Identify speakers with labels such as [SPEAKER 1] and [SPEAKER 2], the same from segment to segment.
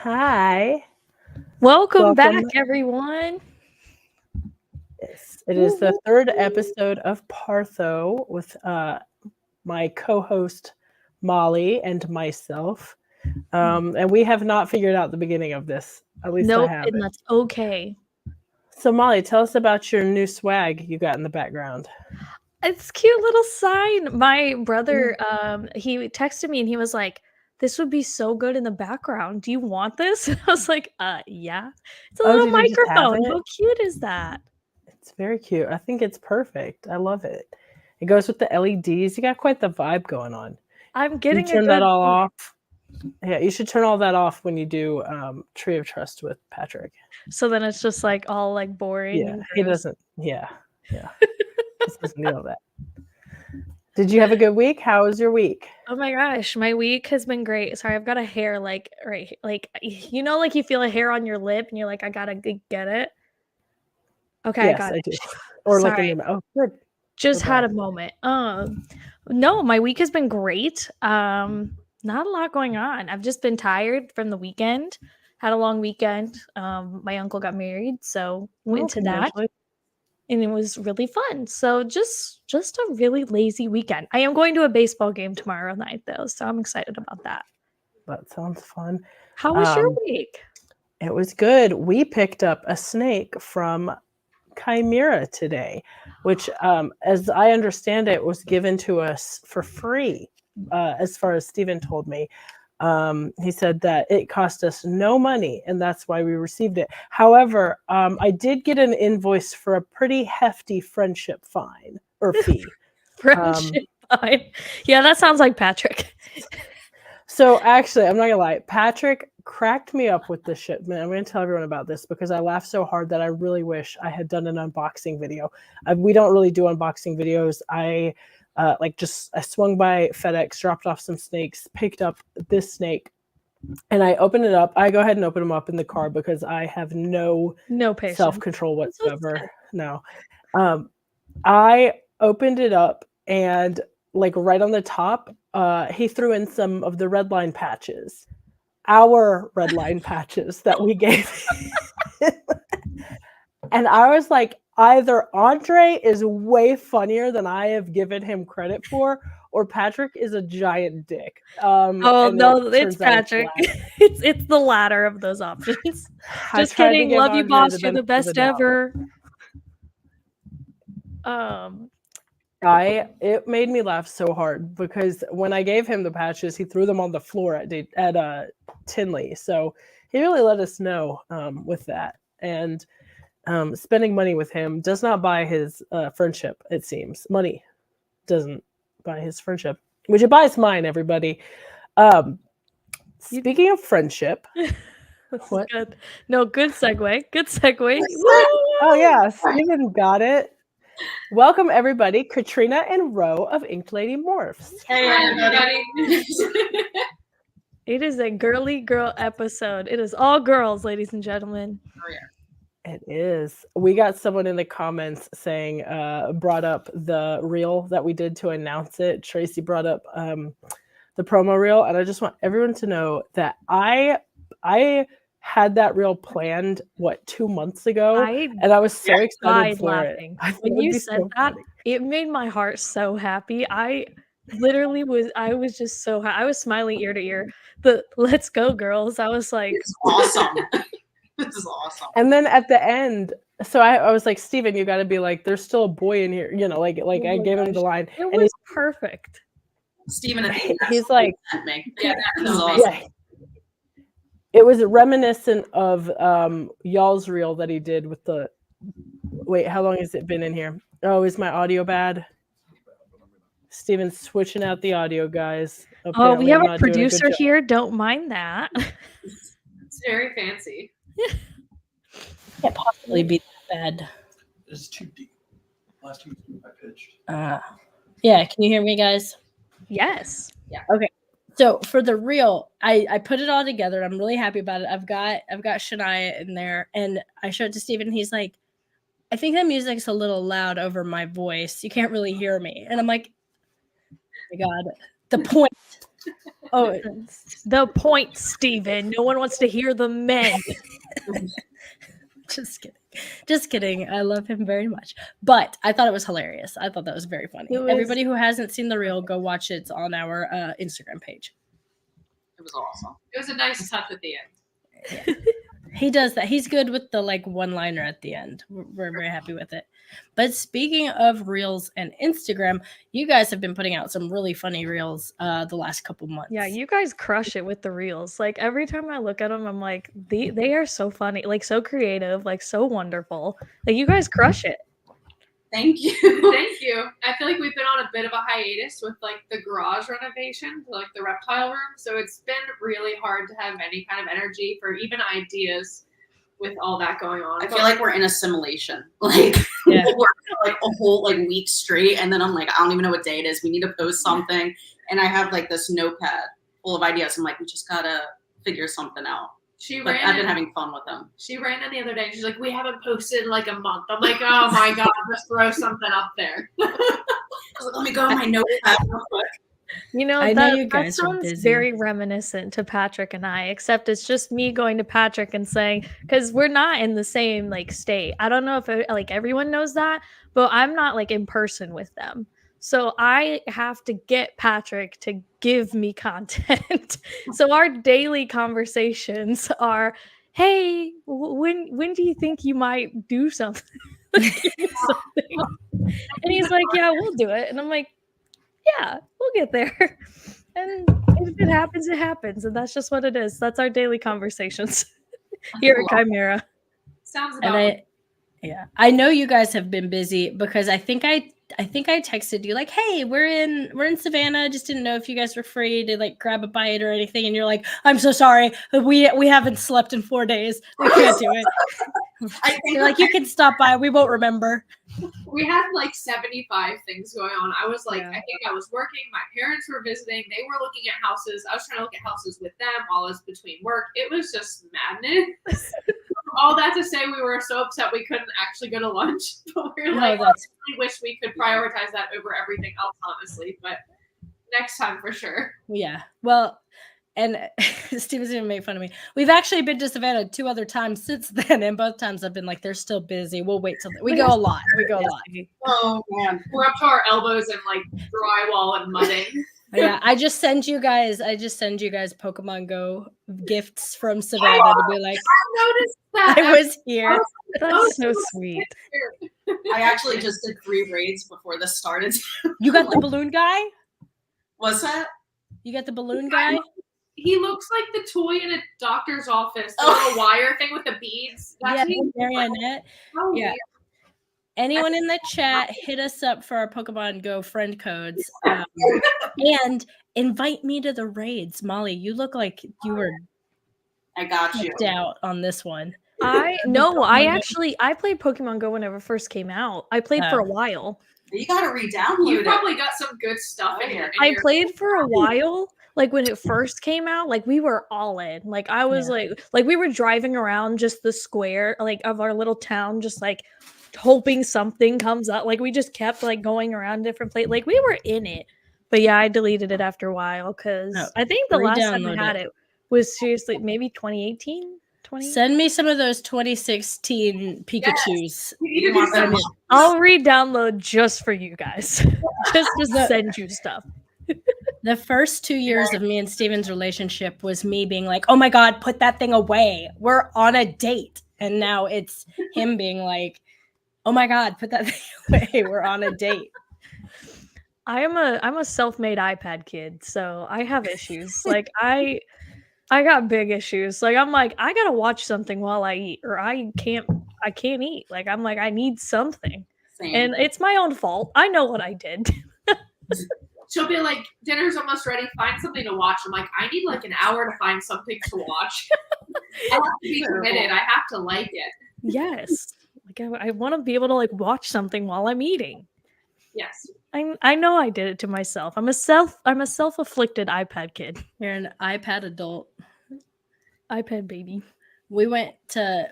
[SPEAKER 1] Hi.
[SPEAKER 2] Welcome back,
[SPEAKER 1] Welcome.
[SPEAKER 2] everyone.
[SPEAKER 1] Yes, it is the third episode of Partho with my co-host Molly and myself. And we have not figured out the beginning of this. At least I
[SPEAKER 2] Nope, and
[SPEAKER 1] haven't.
[SPEAKER 2] that's okay.
[SPEAKER 1] So Molly, tell us about your new swag you got in the background.
[SPEAKER 2] It's a cute little sign. My brother, he texted me and he was like, "This would be so good in the background. Do you want this?" I was like, yeah." It's a
[SPEAKER 1] Oh,
[SPEAKER 2] little
[SPEAKER 1] did you just have
[SPEAKER 2] microphone.
[SPEAKER 1] it?
[SPEAKER 2] How cute is that?
[SPEAKER 1] It's very cute. I think it's perfect. I love it. It goes with the LEDs. You got quite the vibe going on.
[SPEAKER 2] I'm
[SPEAKER 1] You
[SPEAKER 2] getting a
[SPEAKER 1] turn that
[SPEAKER 2] good
[SPEAKER 1] all
[SPEAKER 2] vibe.
[SPEAKER 1] off. Yeah, you should turn all that off when you do Tree of Trust with Patrick.
[SPEAKER 2] So then it's just like all like boring
[SPEAKER 1] Yeah,
[SPEAKER 2] and
[SPEAKER 1] he
[SPEAKER 2] gross.
[SPEAKER 1] doesn't. Yeah, yeah. He doesn't need all that. Did you have a good week? How was your week?
[SPEAKER 2] Oh my gosh, my week has been great. Sorry, I've got a hair like right, like like you feel a hair on your lip and you're like, I gotta get it. Okay, I
[SPEAKER 1] Yes,
[SPEAKER 2] got
[SPEAKER 1] I
[SPEAKER 2] it.
[SPEAKER 1] do. Or like in
[SPEAKER 2] Sorry,
[SPEAKER 1] your mouth. Oh, good. So
[SPEAKER 2] just had
[SPEAKER 1] glad.
[SPEAKER 2] a moment. No, my week has been great. Not a lot going on. I've just been tired from the weekend. Had a long weekend. My uncle got married, so
[SPEAKER 1] Oh,
[SPEAKER 2] went to that,
[SPEAKER 1] congratulations.
[SPEAKER 2] and it was really fun. So just a really lazy weekend. I am going to a baseball game tomorrow night though, so I'm excited about that.
[SPEAKER 1] That sounds fun.
[SPEAKER 2] How was your
[SPEAKER 1] Um,
[SPEAKER 2] week?
[SPEAKER 1] it was good. We picked up a snake from Chimera today, which, as I understand it, was given to us for free, as far as Stephen told me. He said that it cost us no money, and that's why we received it. However, I did get an invoice for a pretty hefty friendship fine or fee.
[SPEAKER 2] Friendship fine. Yeah, that sounds like Patrick.
[SPEAKER 1] So actually, I'm not gonna lie, Patrick cracked me up with this shit, man. I'm gonna tell everyone about this because I laughed so hard that I really wish I had done an unboxing video. We don't really do unboxing videos. I swung by FedEx, dropped off some snakes, picked up this snake, and I opened it up. I go ahead and open them up in the car because I have no
[SPEAKER 2] patience.
[SPEAKER 1] self-control whatsoever. No. I opened it up and like right on the top, he threw in some of the red line patches, our red line patches that we gave him. And I was like, either Andre is way funnier than I have given him credit for, or Patrick is a giant dick.
[SPEAKER 2] Oh no, it's Patrick. It's the latter of those options. Just kidding. Love you, boss. You're the best ever.
[SPEAKER 1] It made me laugh so hard because when I gave him the patches, he threw them on the floor at Tinley. So he really let us know with that. And spending money with him does not buy his friendship, it seems. Money doesn't buy his friendship, which it buys mine, everybody. Speaking of friendship.
[SPEAKER 2] What? Good. No, good segue. Good segue.
[SPEAKER 1] Oh, yeah. Steven got it. Welcome, everybody. Katrina and Ro of Ink Lady Morphs.
[SPEAKER 3] Hey, everybody.
[SPEAKER 2] It is a girly girl episode. It is all girls, ladies and gentlemen.
[SPEAKER 3] Oh, yeah.
[SPEAKER 1] It is. We got someone in the comments saying, brought up the reel that we did to announce it. Tracy brought up the promo reel, and I just want everyone to know that I had that reel planned 2 months ago, and I was so excited for
[SPEAKER 2] laughing.
[SPEAKER 1] it.
[SPEAKER 2] When you said that, it made my heart so happy. I literally was just so happy. I was smiling ear to ear. The let's go girls. I was like,
[SPEAKER 3] it's awesome. This is awesome.
[SPEAKER 1] And then at the end, so I was like, Steven, you got to be like, there's still a boy in here, like I gave him the line.
[SPEAKER 2] It was perfect.
[SPEAKER 3] Steven,
[SPEAKER 1] he's like,
[SPEAKER 3] yeah, that was awesome.
[SPEAKER 1] Yeah. It was reminiscent of y'all's reel that he did with the. Wait, how long has it been in here? Oh, is my audio bad? Steven's switching out the audio, guys.
[SPEAKER 2] Apparently, we have a producer here. Don't mind that.
[SPEAKER 3] It's very fancy.
[SPEAKER 4] Can't possibly be that bad.
[SPEAKER 5] It's too deep. Last time I pitched.
[SPEAKER 4] Yeah, can you hear me, guys?
[SPEAKER 2] Yes.
[SPEAKER 4] Yeah. Okay. So for the reel, I put it all together. I'm really happy about it. I've got Shania in there, and I showed it to Steven. He's like, I think the music's a little loud over my voice. You can't really hear me. And I'm like, oh my God, the point. Oh,
[SPEAKER 2] The point, Steven. No one wants to hear the men.
[SPEAKER 4] just kidding. Just kidding. I love him very much. But I thought it was hilarious. I thought that was very funny.
[SPEAKER 2] It was-
[SPEAKER 4] Everybody who hasn't seen the reel, go watch it. It's on our Instagram page.
[SPEAKER 3] It was awesome. It was a nice touch at the end.
[SPEAKER 4] He does that. He's good with the like one-liner at the end. We're very happy with it. But speaking of reels and Instagram, you guys have been putting out some really funny reels the last couple months.
[SPEAKER 2] Yeah, you guys crush it with the reels. Like every time I look at them, I'm like, they are so funny, like so creative, like so wonderful. Like you guys crush it.
[SPEAKER 3] Thank you. Thank you. I feel like we've been on a bit of a hiatus with like the garage renovation, like the reptile room. So it's been really hard to have any kind of energy for even ideas with all that going on.
[SPEAKER 6] I feel like we're in assimilation. Like
[SPEAKER 4] Yeah.
[SPEAKER 6] we're like a whole like week straight, and then I'm like, I don't even know what day it is. We need to post something, and I have like this notepad full of ideas. I'm like, we just gotta figure something out.
[SPEAKER 3] she
[SPEAKER 6] But
[SPEAKER 3] ran
[SPEAKER 6] I've been
[SPEAKER 3] in,
[SPEAKER 6] having fun with them.
[SPEAKER 3] she ran in the other day and she's like, we haven't posted in like a month. I'm like, oh my God, just throw something up there.
[SPEAKER 6] I was like, let me go to my notepad real quick.
[SPEAKER 2] You know,
[SPEAKER 4] I know
[SPEAKER 2] that,
[SPEAKER 4] you
[SPEAKER 2] that
[SPEAKER 4] guys are
[SPEAKER 2] sounds
[SPEAKER 4] busy.
[SPEAKER 2] very reminiscent to Patrick and I, except it's just me going to Patrick and saying, because we're not in the same like state. I don't know if like everyone knows that, but I'm not like in person with them. So I have to get Patrick to give me content. So our daily conversations are, hey, when do you think you might do something? Something. And he's like, yeah, we'll do it. And I'm like, yeah, we'll get there. And if it happens, it happens. And that's just what it is. That's our daily conversations here at Chimera.
[SPEAKER 3] Sounds
[SPEAKER 4] And
[SPEAKER 3] about
[SPEAKER 4] I know you guys have been busy because I think I texted you like, hey, we're in Savannah. Just didn't know if you guys were free to like grab a bite or anything. And you're like, I'm so sorry. We haven't slept in 4 days. We can't do it.
[SPEAKER 6] I think
[SPEAKER 4] You're like, you can stop by. We won't remember.
[SPEAKER 3] we had like 75 things going on. I was like,
[SPEAKER 4] Yeah.
[SPEAKER 3] I think I was working. My parents were visiting. They were looking at houses. I was trying to look at houses with them while I was between work. It was just madness. All that to say, we were so upset we couldn't actually go to lunch. But we were
[SPEAKER 4] No,
[SPEAKER 3] like,
[SPEAKER 4] that's
[SPEAKER 3] I wish we could prioritize that over everything else, honestly. But next time for sure.
[SPEAKER 4] yeah. Well, and Steven's gonna make fun of me. We've actually been to Savannah 2 other times since then, and both times I've been like, they're still busy. We'll wait till we go a lot. We go a lot.
[SPEAKER 6] Oh man.
[SPEAKER 3] We're up to our elbows in like drywall and mudding.
[SPEAKER 4] Yeah, I just send you guys Pokemon Go gifts from Savannah to be like,
[SPEAKER 3] I noticed that.
[SPEAKER 4] I was here.
[SPEAKER 2] That's so sweet.
[SPEAKER 6] I actually just did 3 raids before this started.
[SPEAKER 4] You got the balloon guy?
[SPEAKER 6] What's that?
[SPEAKER 4] You got the balloon guy?
[SPEAKER 3] He looks like the toy in a doctor's office, the
[SPEAKER 6] Oh.
[SPEAKER 3] little wire thing with the beads.
[SPEAKER 4] Yeah,
[SPEAKER 3] That's
[SPEAKER 4] marionette.
[SPEAKER 3] so
[SPEAKER 4] Yeah.
[SPEAKER 3] weird.
[SPEAKER 4] Anyone in the chat, hit us up for our Pokemon Go friend codes. And invite me to the raids. Molly, you look like you were
[SPEAKER 6] I got you.
[SPEAKER 4] decked out on this one.
[SPEAKER 2] I played Pokemon Go whenever it first came out. I played for
[SPEAKER 4] Oh.
[SPEAKER 2] a while.
[SPEAKER 6] You gotta re-download
[SPEAKER 3] You
[SPEAKER 6] it.
[SPEAKER 3] probably got some good stuff in here.
[SPEAKER 2] I played for a while. Like when it first came out, like we were all in. Like I was
[SPEAKER 4] Yeah.
[SPEAKER 2] like we were driving around just the square like of our little town, just like hoping something comes up. Like we just kept like going around different places. Like we were in it. But yeah, I deleted it after a while because
[SPEAKER 4] No,
[SPEAKER 2] I think the last time I
[SPEAKER 4] re-download
[SPEAKER 2] had it was seriously maybe 2018. 20.
[SPEAKER 4] Send me some of those 2016 Pikachus.
[SPEAKER 6] You want them?
[SPEAKER 2] I'll re-download just for you guys. just to send you stuff.
[SPEAKER 4] The first 2 years of me and Steven's relationship was me being like, oh my God, put that thing away. We're on a date. And now it's him being like, oh my God, put that thing away. We're on a date.
[SPEAKER 2] I'm a self-made iPad kid, so I have issues. Like I got big issues. Like I'm like, I gotta watch something while I eat, or I can't eat. Like I'm like, I need something.
[SPEAKER 6] Same.
[SPEAKER 2] And it's my own fault. I know what I did.
[SPEAKER 3] She'll be like, dinner's almost ready. Find something to watch. I'm like, I need like an hour to find something to watch. I have to be committed. I have to like it.
[SPEAKER 2] Yes. Like I want to be able to like watch something while I'm eating.
[SPEAKER 3] Yes.
[SPEAKER 2] I know I did it to myself. I'm a self-afflicted iPad kid.
[SPEAKER 4] You're an iPad adult.
[SPEAKER 2] iPad baby.
[SPEAKER 4] We went to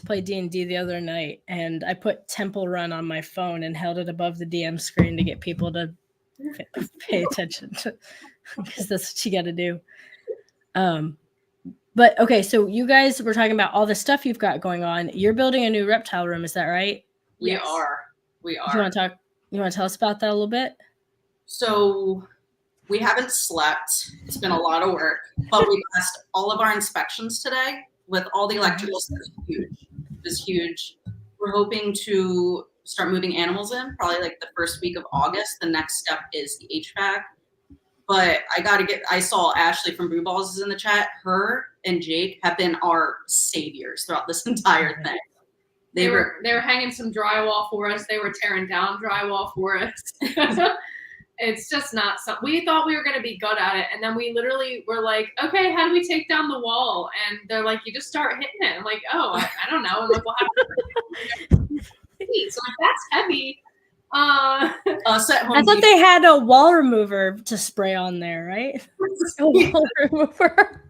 [SPEAKER 4] play D&D the other night, and I put Temple Run on my phone and held it above the DM screen to get people to pay attention because that's what you got to do. But okay, so you guys were talking about all the stuff you've got going on. You're building a new reptile room, is that right?
[SPEAKER 6] We
[SPEAKER 3] Yes.
[SPEAKER 6] are.
[SPEAKER 4] You want to tell us about that a little bit?
[SPEAKER 6] So we haven't slept. It's been a lot of work, but we passed all of our inspections today with all the electrical stuff. Huge. It was huge. We're hoping to start moving animals in probably like the first week of August. The next step is the HVAC. But I saw Ashley from Brew Balls is in the chat. Her and Jake have been our saviors throughout this entire thing.
[SPEAKER 3] They were hanging some drywall for us. They were tearing down drywall for us. It's just not something. We thought we were going to be good at it. And then we literally were like, okay, how do we take down the wall? And they're like, you just start hitting it. I'm like, oh, I don't know. I'm like, well, how do we so like, that's heavy.
[SPEAKER 4] I thought they had a wall remover to spray on there, right?
[SPEAKER 2] A wall remover.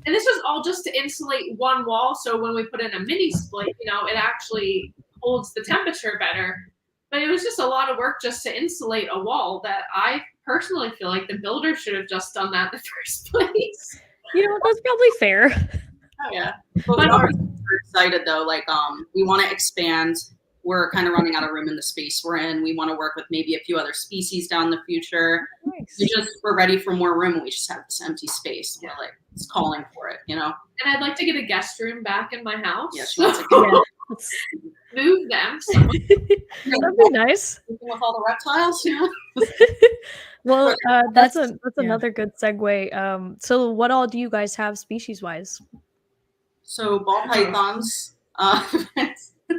[SPEAKER 3] And this was all just to insulate one wall. So when we put in a mini split, it actually holds the temperature better. But it was just a lot of work just to insulate a wall that I personally feel like the builder should have just done that in the first place.
[SPEAKER 2] That's probably fair.
[SPEAKER 6] Oh, yeah. But we are super excited though. Like, we want to expand. We're kind of running out of room in the space we're in. We want to work with maybe a few other species down the future.
[SPEAKER 2] Nice.
[SPEAKER 6] We're ready for more room. And we just have this empty space. Yeah. We're like, it's calling for it, And
[SPEAKER 3] I'd like to get a guest room back in my house.
[SPEAKER 6] Yeah, she wants to
[SPEAKER 3] move them. So.
[SPEAKER 2] That'd be nice.
[SPEAKER 6] With all the reptiles,
[SPEAKER 2] Well, that's another good segue. So what all do you guys have species-wise?
[SPEAKER 6] So ball pythons.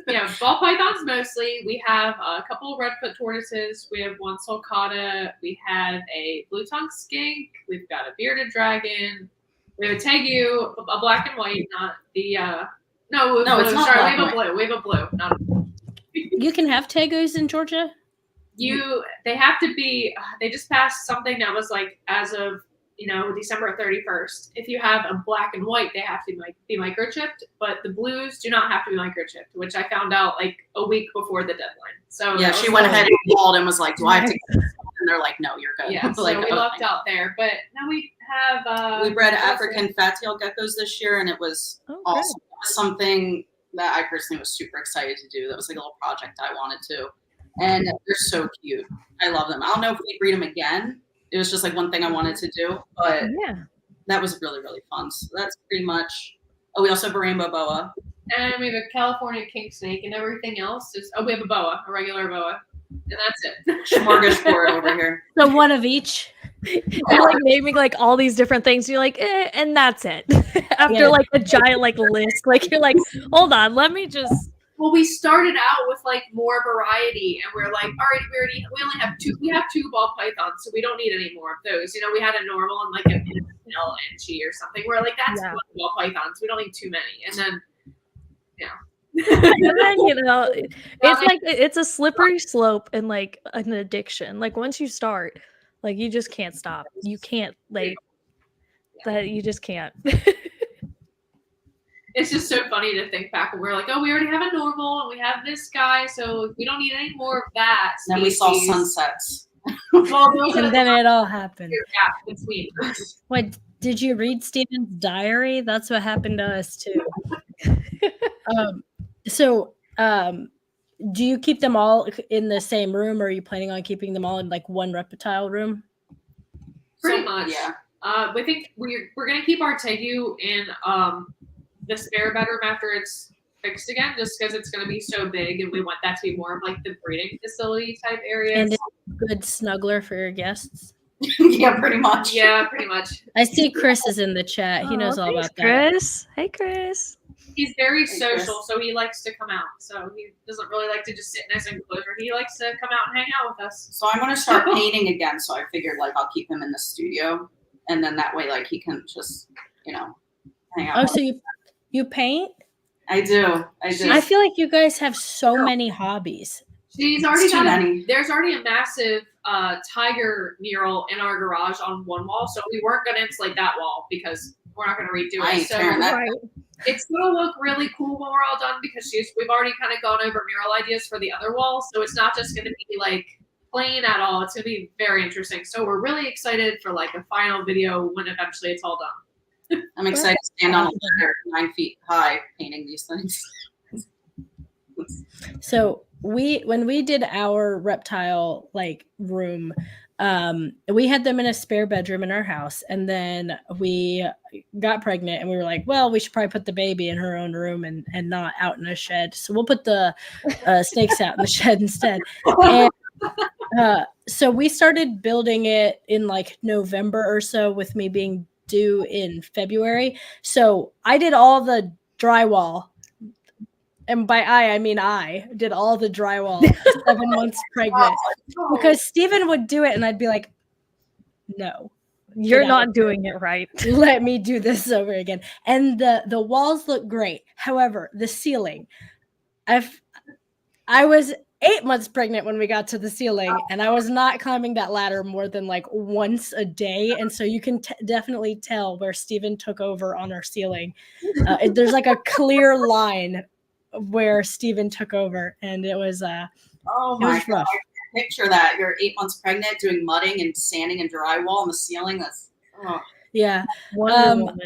[SPEAKER 3] Yeah, ball pythons mostly. We have a couple of redfoot tortoises. We have one sulcata. We have a blue-tongued skink. We've got a bearded dragon. We have a tegu, a black and white, not the no, it's not. Sorry, we have a blue. We have a blue. Not a blue.
[SPEAKER 4] You can have tegus in Georgia?
[SPEAKER 3] They have to be. They just passed something that was like as of December 31st. If you have a black and white, they have to be microchipped, but the blues do not have to be microchipped, which I found out like a week before the deadline. So
[SPEAKER 6] yeah, she went ahead and called and was like, "Do I have to?" And they're like, "No, you're good."
[SPEAKER 3] Yeah, so we lucked out there. But now we have.
[SPEAKER 6] We bred African fat-tailed geckos this year, and it was awesome. It was something that I personally was super excited to do. That was like a little project I wanted to, and they're so cute. I love them. I don't know if we breed them again. It was just like one thing I wanted to do, but that was really, really fun. So that's pretty much. Oh, we also have a rainbow boa.
[SPEAKER 3] And we have a California king snake, and everything else is. Oh, we have a boa, a regular boa, and that's it.
[SPEAKER 6] Smorgasbord over here.
[SPEAKER 4] So one of each.
[SPEAKER 2] You're like naming like all these different things. You're like, and that's it. After like a giant like list, like you're like, hold on, let me just.
[SPEAKER 3] Well, we started out with like more variety, and we're like, all right, we only have two. We have two ball pythons, so we don't need any more of those. We had a normal and like a Enchi or something. We're like, that's one ball pythons. We don't need too many. And then,
[SPEAKER 2] and then, it's like it's a slippery slope and like an addiction. Like once you start, like you just can't stop. You can't that. You just can't.
[SPEAKER 3] It's just so funny to think back and we're like, oh, we already have a normal and we have this guy, so we don't need any more of that.
[SPEAKER 6] And then we saw sunsets.
[SPEAKER 4] And then it all happened.
[SPEAKER 3] Yeah, between.
[SPEAKER 4] What, did you read Steven's diary? That's what happened to us too. Do you keep them all in the same room, or are you planning on keeping them all in like one reptile room?
[SPEAKER 3] Pretty much. Yeah. We think we're gonna keep our tegu in the spare bedroom after it's fixed again, just because it's going to be so big, and we want that to be more of like the breeding facility type area.
[SPEAKER 4] And it's a good snuggler for your guests.
[SPEAKER 6] Yeah, pretty much.
[SPEAKER 3] Yeah, pretty much.
[SPEAKER 4] I see Chris is in the chat. He knows all about that.
[SPEAKER 2] Chris, hey Chris.
[SPEAKER 3] He's very social, so he likes to come out. So he doesn't really like to just sit in his enclosure. He likes to come out and hang out with us.
[SPEAKER 6] So I'm going to start painting again. So I figured like I'll keep him in the studio, and then that way like he can just hang out.
[SPEAKER 4] Oh, so you paint?
[SPEAKER 6] I do.
[SPEAKER 4] I feel like you guys have so many hobbies.
[SPEAKER 3] She's already got there's already a massive tiger mural in our garage on one wall, so we weren't going to insulate that wall because we're not going to redo it. So it's going to look really cool when we're all done because we've already kind of gone over mural ideas for the other walls, so it's not just going to be like plain at all. It's gonna be very interesting. So we're really excited for like a final video when eventually it's all done.
[SPEAKER 6] I'm excited to stand on a ladder 9 feet high painting these things.
[SPEAKER 4] So when we did our reptile like room, we had them in a spare bedroom in our house, and then we got pregnant and we were like, well, we should probably put the baby in her own room and not out in a shed. So we'll put the snakes out in the shed instead. And so we started building it in like November or so, with me being due in February. So I did all the drywall. And by I mean I did all the drywall 7 months pregnant, because Steven would do it and I'd be like, no,
[SPEAKER 2] You're not doing it right.
[SPEAKER 4] let me do this over again. And the walls look great. However, the ceiling, I was 8 months pregnant when we got to the ceiling, and I was not climbing that ladder more than like once a day. And so you can definitely tell where Steven took over on our ceiling. There's like a clear line where Steven took over, and it was
[SPEAKER 6] Oh
[SPEAKER 4] it was
[SPEAKER 6] my God.
[SPEAKER 4] rough.
[SPEAKER 6] Picture that. You're 8 months pregnant doing mudding and sanding and drywall on the ceiling. That's
[SPEAKER 4] Yeah.
[SPEAKER 2] Wonder Woman.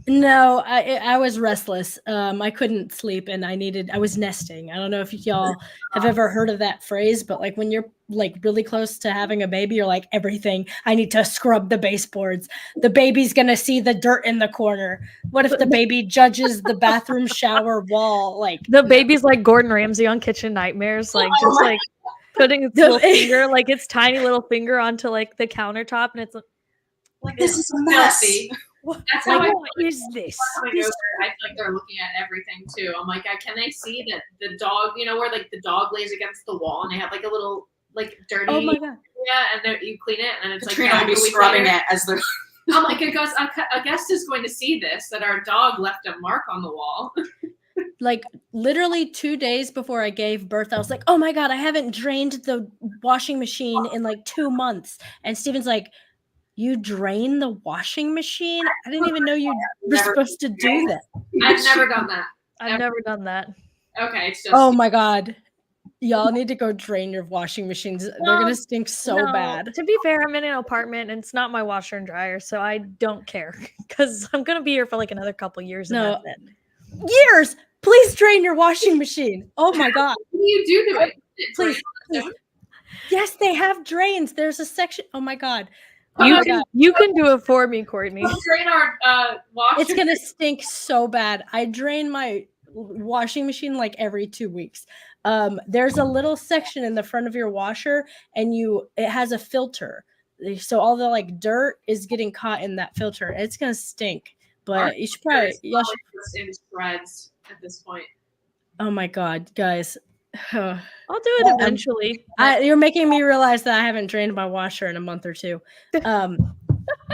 [SPEAKER 4] No, I was restless. I couldn't sleep, and I was nesting. I don't know if y'all have ever heard of that phrase, but like when you're like really close to having a baby, you're like, everything, I need to scrub the baseboards. The baby's gonna see the dirt in the corner. What if the baby judges the bathroom shower wall? Like
[SPEAKER 2] The baby's like Gordon Ramsay on Kitchen Nightmares, like just like putting its little finger, like its tiny little finger onto like the countertop, and it's
[SPEAKER 6] like, this is a mess.
[SPEAKER 3] Filthy. That's how I
[SPEAKER 4] what is this?
[SPEAKER 3] coming over, I feel like they're looking at everything too. I'm like, can they see that the dog, where like the dog lays against the wall and they have like a little like dirty,
[SPEAKER 4] Oh my God.
[SPEAKER 3] yeah, and you clean it and it's
[SPEAKER 6] Katrina
[SPEAKER 3] like
[SPEAKER 6] will be
[SPEAKER 3] a week
[SPEAKER 6] scrubbing
[SPEAKER 3] later.
[SPEAKER 6] it as they're.
[SPEAKER 3] I'm like, a guest is going to see this, that our dog left a mark on the wall.
[SPEAKER 4] Like literally 2 days before I gave birth, I was like, oh my God, I haven't drained the washing machine in like 2 months. And Steven's like, you drain the washing machine? I didn't even know you were supposed to do that.
[SPEAKER 3] I've never done that.
[SPEAKER 2] I've never done that.
[SPEAKER 3] Okay, it's just
[SPEAKER 4] Oh my God. Y'all need to go drain your washing machines. They're going to stink so
[SPEAKER 2] No,
[SPEAKER 4] bad.
[SPEAKER 2] To be fair, I'm in an apartment and it's not my washer and dryer, so I don't care because I'm gonna be here for like another couple years. And
[SPEAKER 4] No.
[SPEAKER 2] that's it.
[SPEAKER 4] Years. Please drain your washing machine. Oh my God.
[SPEAKER 3] what do you do to it?
[SPEAKER 4] Please. Yes, they have drains. There's a section. Oh my God.
[SPEAKER 2] You can do it for me, Courtney.
[SPEAKER 3] We'll drain our washer.
[SPEAKER 4] It's gonna stink so bad. I drain my washing machine like every 2 weeks. There's a little section in the front of your washer, and it has a filter, so all the like dirt is getting caught in that filter. It's gonna stink. But you should probably
[SPEAKER 3] y'all should in spreads at this point.
[SPEAKER 4] Oh my God, guys.
[SPEAKER 2] I'll do it eventually.
[SPEAKER 4] You're making me realize that I haven't drained my washer in a month or two.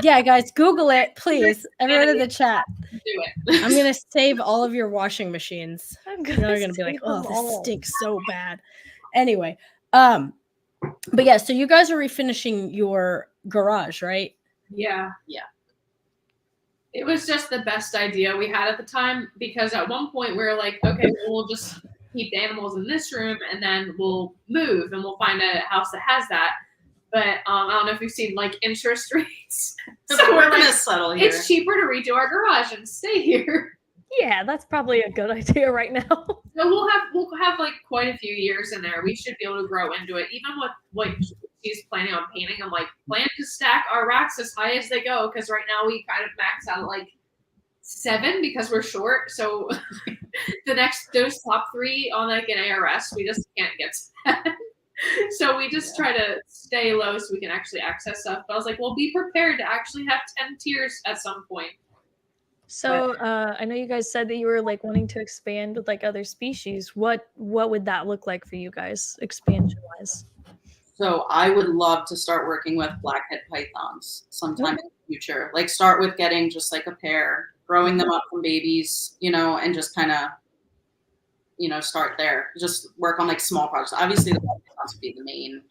[SPEAKER 4] Yeah, guys, Google it, please. Everyone in the chat.
[SPEAKER 3] Do it.
[SPEAKER 4] I'm gonna save all of your washing machines. You're gonna be like, oh, this
[SPEAKER 2] all.
[SPEAKER 4] stinks so bad. Anyway, but yeah, so you guys are refinishing your garage, right?
[SPEAKER 3] Yeah.
[SPEAKER 6] Yeah.
[SPEAKER 3] It was just the best idea we had at the time, because at one point we were like, okay, well, we'll just keep the animals in this room and then we'll move and we'll find a house that has that. But I don't know if you've seen like interest rates.
[SPEAKER 6] So
[SPEAKER 3] So
[SPEAKER 6] we're
[SPEAKER 3] we're
[SPEAKER 6] gonna
[SPEAKER 3] like,
[SPEAKER 6] settle here.
[SPEAKER 3] it's cheaper to redo our garage and stay here.
[SPEAKER 2] Yeah, that's probably a good idea right now.
[SPEAKER 3] So we'll have like quite a few years in there. We should be able to grow into it. Even with what she's planning on painting, I'm like, plan to stack our racks as high as they go, because right now we kind of max out at like 7 because we're short. So those top 3 on like an ARS, we just can't get to that. So we just try to stay low so we can actually access stuff. But I was like, well, be prepared to actually have 10 tiers at some point.
[SPEAKER 2] So I know you guys said that you were like wanting to expand with like other species. What would that look like for you guys, expansion wise?
[SPEAKER 6] So I would love to start working with blackhead pythons sometime in the future. Like start with getting just like a pair, growing them up from babies, and just kind of, start there. Just work on like small projects. Obviously the black pythons would be the main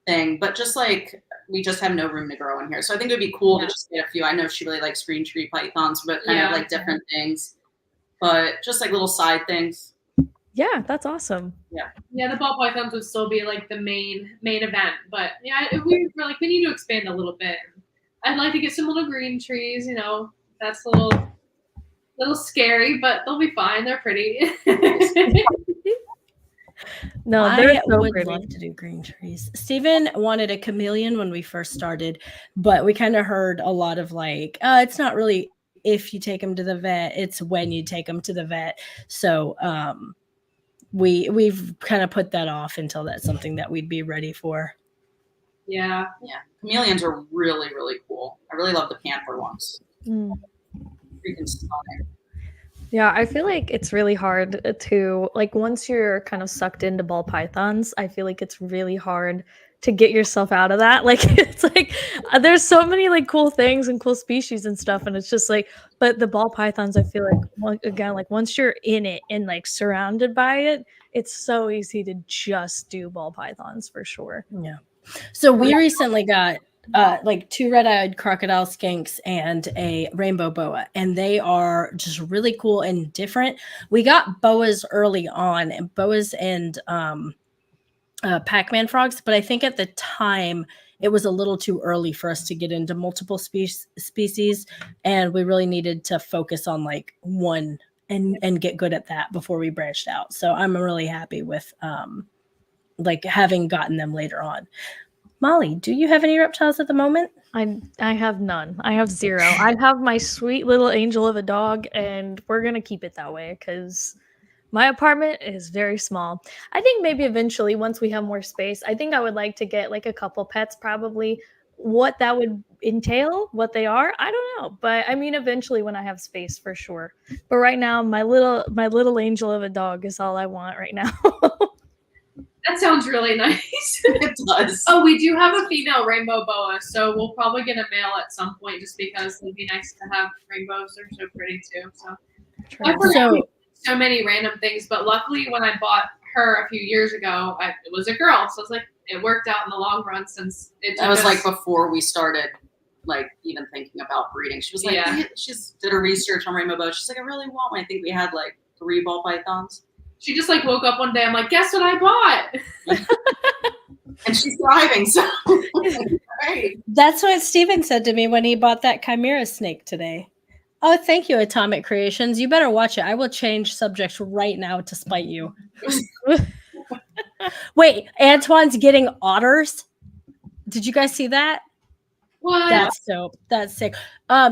[SPEAKER 6] thing, but just like we just have no room to grow in here. So I think it would be cool to just get a few. I know she really likes green tree pythons, but kind of like different things, but just like little side things.
[SPEAKER 2] Yeah, that's awesome.
[SPEAKER 3] Yeah, the ball pythons would still be like the main event, but yeah, we need to expand a little bit. I'd like to get some little green trees. That's a little scary, but they'll be fine. They're pretty.
[SPEAKER 2] No, they're
[SPEAKER 4] I
[SPEAKER 2] so
[SPEAKER 4] would
[SPEAKER 2] pretty.
[SPEAKER 4] love to do green trees. Steven wanted a chameleon when we first started, but we kind of heard a lot of like, it's not really if you take them to the vet, it's when you take them to the vet. So we've kind of put that off until that's something that we'd be ready for.
[SPEAKER 3] Yeah.
[SPEAKER 6] Chameleons are really, really cool. I really love the panther ones.
[SPEAKER 2] Mm.
[SPEAKER 6] Freaking stunning.
[SPEAKER 2] Yeah, I feel like it's really hard to, like, once you're kind of sucked into ball pythons, I feel like it's really hard to get yourself out of that. Like, it's like there's so many like cool things and cool species and stuff, and it's just like, but the ball pythons, I feel like, again, like once you're in it and like surrounded by it, it's so easy to just do ball pythons for sure.
[SPEAKER 4] Yeah. So we recently got like 2 red-eyed crocodile skinks and a rainbow boa, and they are just really cool and different. We got boas early on, and boas and Pac-Man frogs, but I think at the time it was a little too early for us to get into multiple species, and we really needed to focus on like one and get good at that before we branched out. So I'm really happy with like having gotten them later on. Molly, do you have any reptiles at the moment?
[SPEAKER 2] I have none. I have 0. I have my sweet little angel of a dog, and we're gonna keep it that way because my apartment is very small. I think maybe eventually, once we have more space, I think I would like to get like a couple pets, probably. What that would entail, what they are, I don't know. But I mean, eventually when I have space, for sure. But right now, my little angel of a dog is all I want right now.
[SPEAKER 3] That sounds really nice.
[SPEAKER 6] It does.
[SPEAKER 3] Oh, we do have a female rainbow boa, so we'll probably get a male at some point just because it'd be nice to have rainbows. They're so pretty too. So I've heard so many random things, but luckily when I bought her a few years ago, it was a girl. So it's like it worked out in the long run since it
[SPEAKER 6] That was like before we started like even thinking about breeding. She was like, she did her research on rainbow boas. She's like, I really want one. I think we had like 3 ball pythons.
[SPEAKER 3] She just like woke up one day. I'm like, guess what I bought?
[SPEAKER 6] And she's thriving. So great.
[SPEAKER 4] That's what Steven said to me when he bought that chimera snake today. Oh, thank you, Atomic Creations. You better watch it. I will change subjects right now to spite you. Wait, Antoine's getting otters? Did you guys see that?
[SPEAKER 3] What?
[SPEAKER 4] That's dope. That's sick.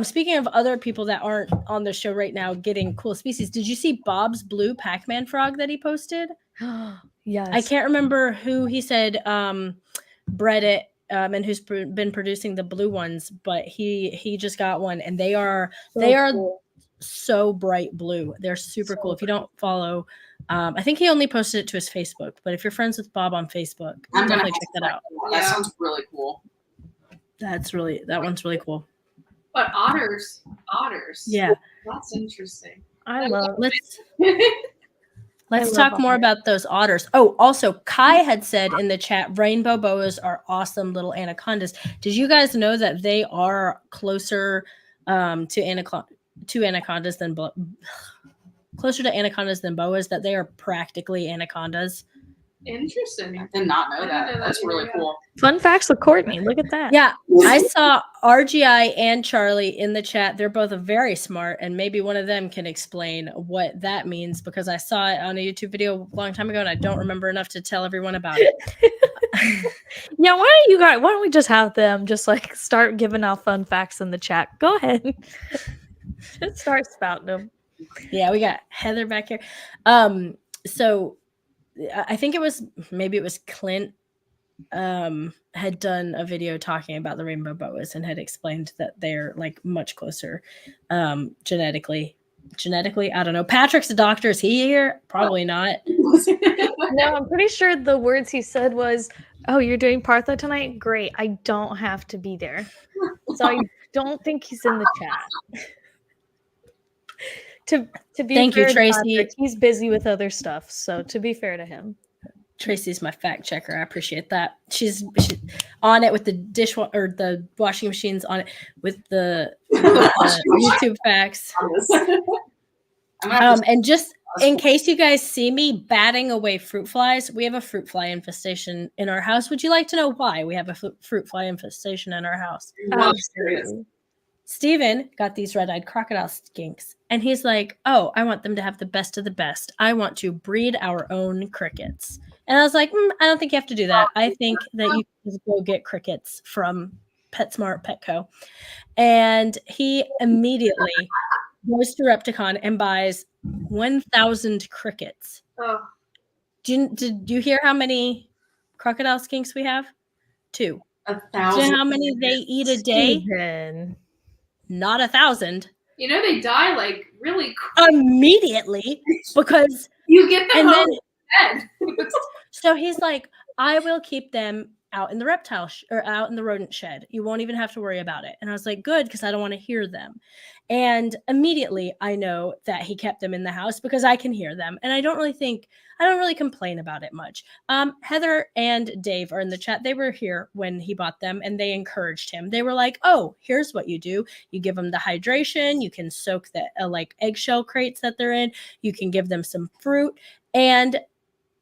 [SPEAKER 4] Speaking of other people that aren't on the show right now getting cool species, did you see Bob's blue Pac-Man frog that he posted?
[SPEAKER 2] Yes.
[SPEAKER 4] I can't remember who he said bred it and who's been producing the blue ones, but he just got one, and they are cool. So bright blue. They're super cool. If you don't follow, I think he only posted it to his Facebook, but if you're friends with Bob on Facebook,
[SPEAKER 6] I'm
[SPEAKER 4] definitely
[SPEAKER 6] gonna
[SPEAKER 4] check that out.
[SPEAKER 6] That sounds really cool.
[SPEAKER 4] That one's really cool.
[SPEAKER 3] But otters.
[SPEAKER 4] Yeah.
[SPEAKER 3] That's interesting.
[SPEAKER 2] I love.
[SPEAKER 4] Let's talk more about those otters. Oh, also, Kai had said in the chat, rainbow boas are awesome little anacondas. Did you guys know that they are closer to anacondas than boas? That they are practically anacondas.
[SPEAKER 3] Interesting.
[SPEAKER 6] I did not know that. That's really cool.
[SPEAKER 2] Fun facts with Courtney. Look at that.
[SPEAKER 4] Yeah, I saw RGI and Charlie in the chat. They're both very smart, and maybe one of them can explain what that means, because I saw it on a YouTube video a long time ago, and I don't remember enough to tell everyone about it.
[SPEAKER 2] Yeah, why don't we just have them just like start giving out fun facts in the chat? Go ahead. Just start spouting them.
[SPEAKER 4] Yeah, we got Heather back here. So I think it was Clint had done a video talking about the rainbow boas and had explained that they're like much closer genetically. I don't know. Patrick's a doctor. Is he here? Probably not.
[SPEAKER 2] No, I'm pretty sure the words he said was, "Oh, you're doing Partha tonight? Great. I don't have to be there." So I don't think he's in the chat. To be
[SPEAKER 4] Thank
[SPEAKER 2] fair
[SPEAKER 4] you,
[SPEAKER 2] to
[SPEAKER 4] Tracy.
[SPEAKER 2] Patrick, he's busy with other stuff. So to be fair to him.
[SPEAKER 4] Tracy's my fact checker. I appreciate that. She's on it with the the washing machines, on it with the YouTube facts. And just In case you guys see me batting away fruit flies, we have a fruit fly infestation in our house. Would you like to know why we have a fruit fly infestation in our house?
[SPEAKER 2] Absolutely.
[SPEAKER 4] Steven got these red-eyed crocodile skinks, and he's like, oh, I want them to have the best of the best. I want to breed our own crickets. And I was like, I don't think you have to do that. I think that you can just go get crickets from PetSmart, Petco. And he immediately goes to Repticon and buys 1,000 crickets.
[SPEAKER 3] Oh,
[SPEAKER 4] Did you hear how many crocodile skinks we have? 2.
[SPEAKER 6] 1,000.
[SPEAKER 4] Do you know how many they eat a day?
[SPEAKER 2] Steven.
[SPEAKER 4] Not 1,000.
[SPEAKER 3] you know they die like really quick.
[SPEAKER 4] Immediately, because
[SPEAKER 3] You get them
[SPEAKER 4] and
[SPEAKER 3] home
[SPEAKER 4] then
[SPEAKER 3] dead.
[SPEAKER 4] so he's like, I will keep them out in the reptile or out in the rodent shed. You won't even have to worry about it. And I was like, good, because I don't want to hear them. And immediately I know that he kept them in the house because I can hear them. And I don't really complain about it much. Heather and Dave are in the chat. They were here when he bought them and they encouraged him. They were like, oh, here's what you do. You give them the hydration. You can soak the like eggshell crates that they're in. You can give them some fruit. And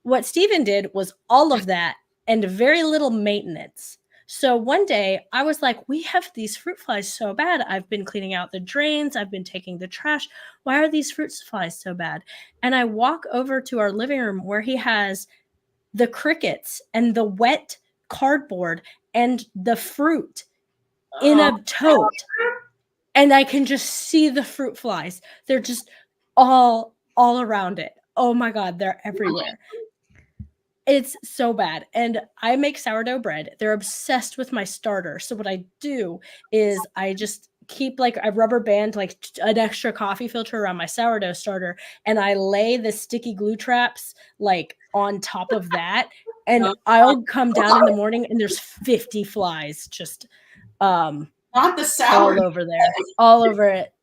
[SPEAKER 4] what Steven did was all of that and very little maintenance. So one day I was like, we have these fruit flies so bad. I've been cleaning out the drains. I've been taking the trash. Why are these fruit flies so bad? And I walk over to our living room where he has the crickets and the wet cardboard and the fruit in a tote. And I can just see the fruit flies. They're just all around it. Oh my God, they're everywhere. It's so bad. And I make sourdough bread. They're obsessed with my starter. So what I do is I just keep like a rubber band, like an extra coffee filter around my sourdough starter. And I lay the sticky glue traps like on top of that. And I'll come down in the morning and there's 50 flies just
[SPEAKER 6] Not the sourdough.
[SPEAKER 4] all over there, all over it.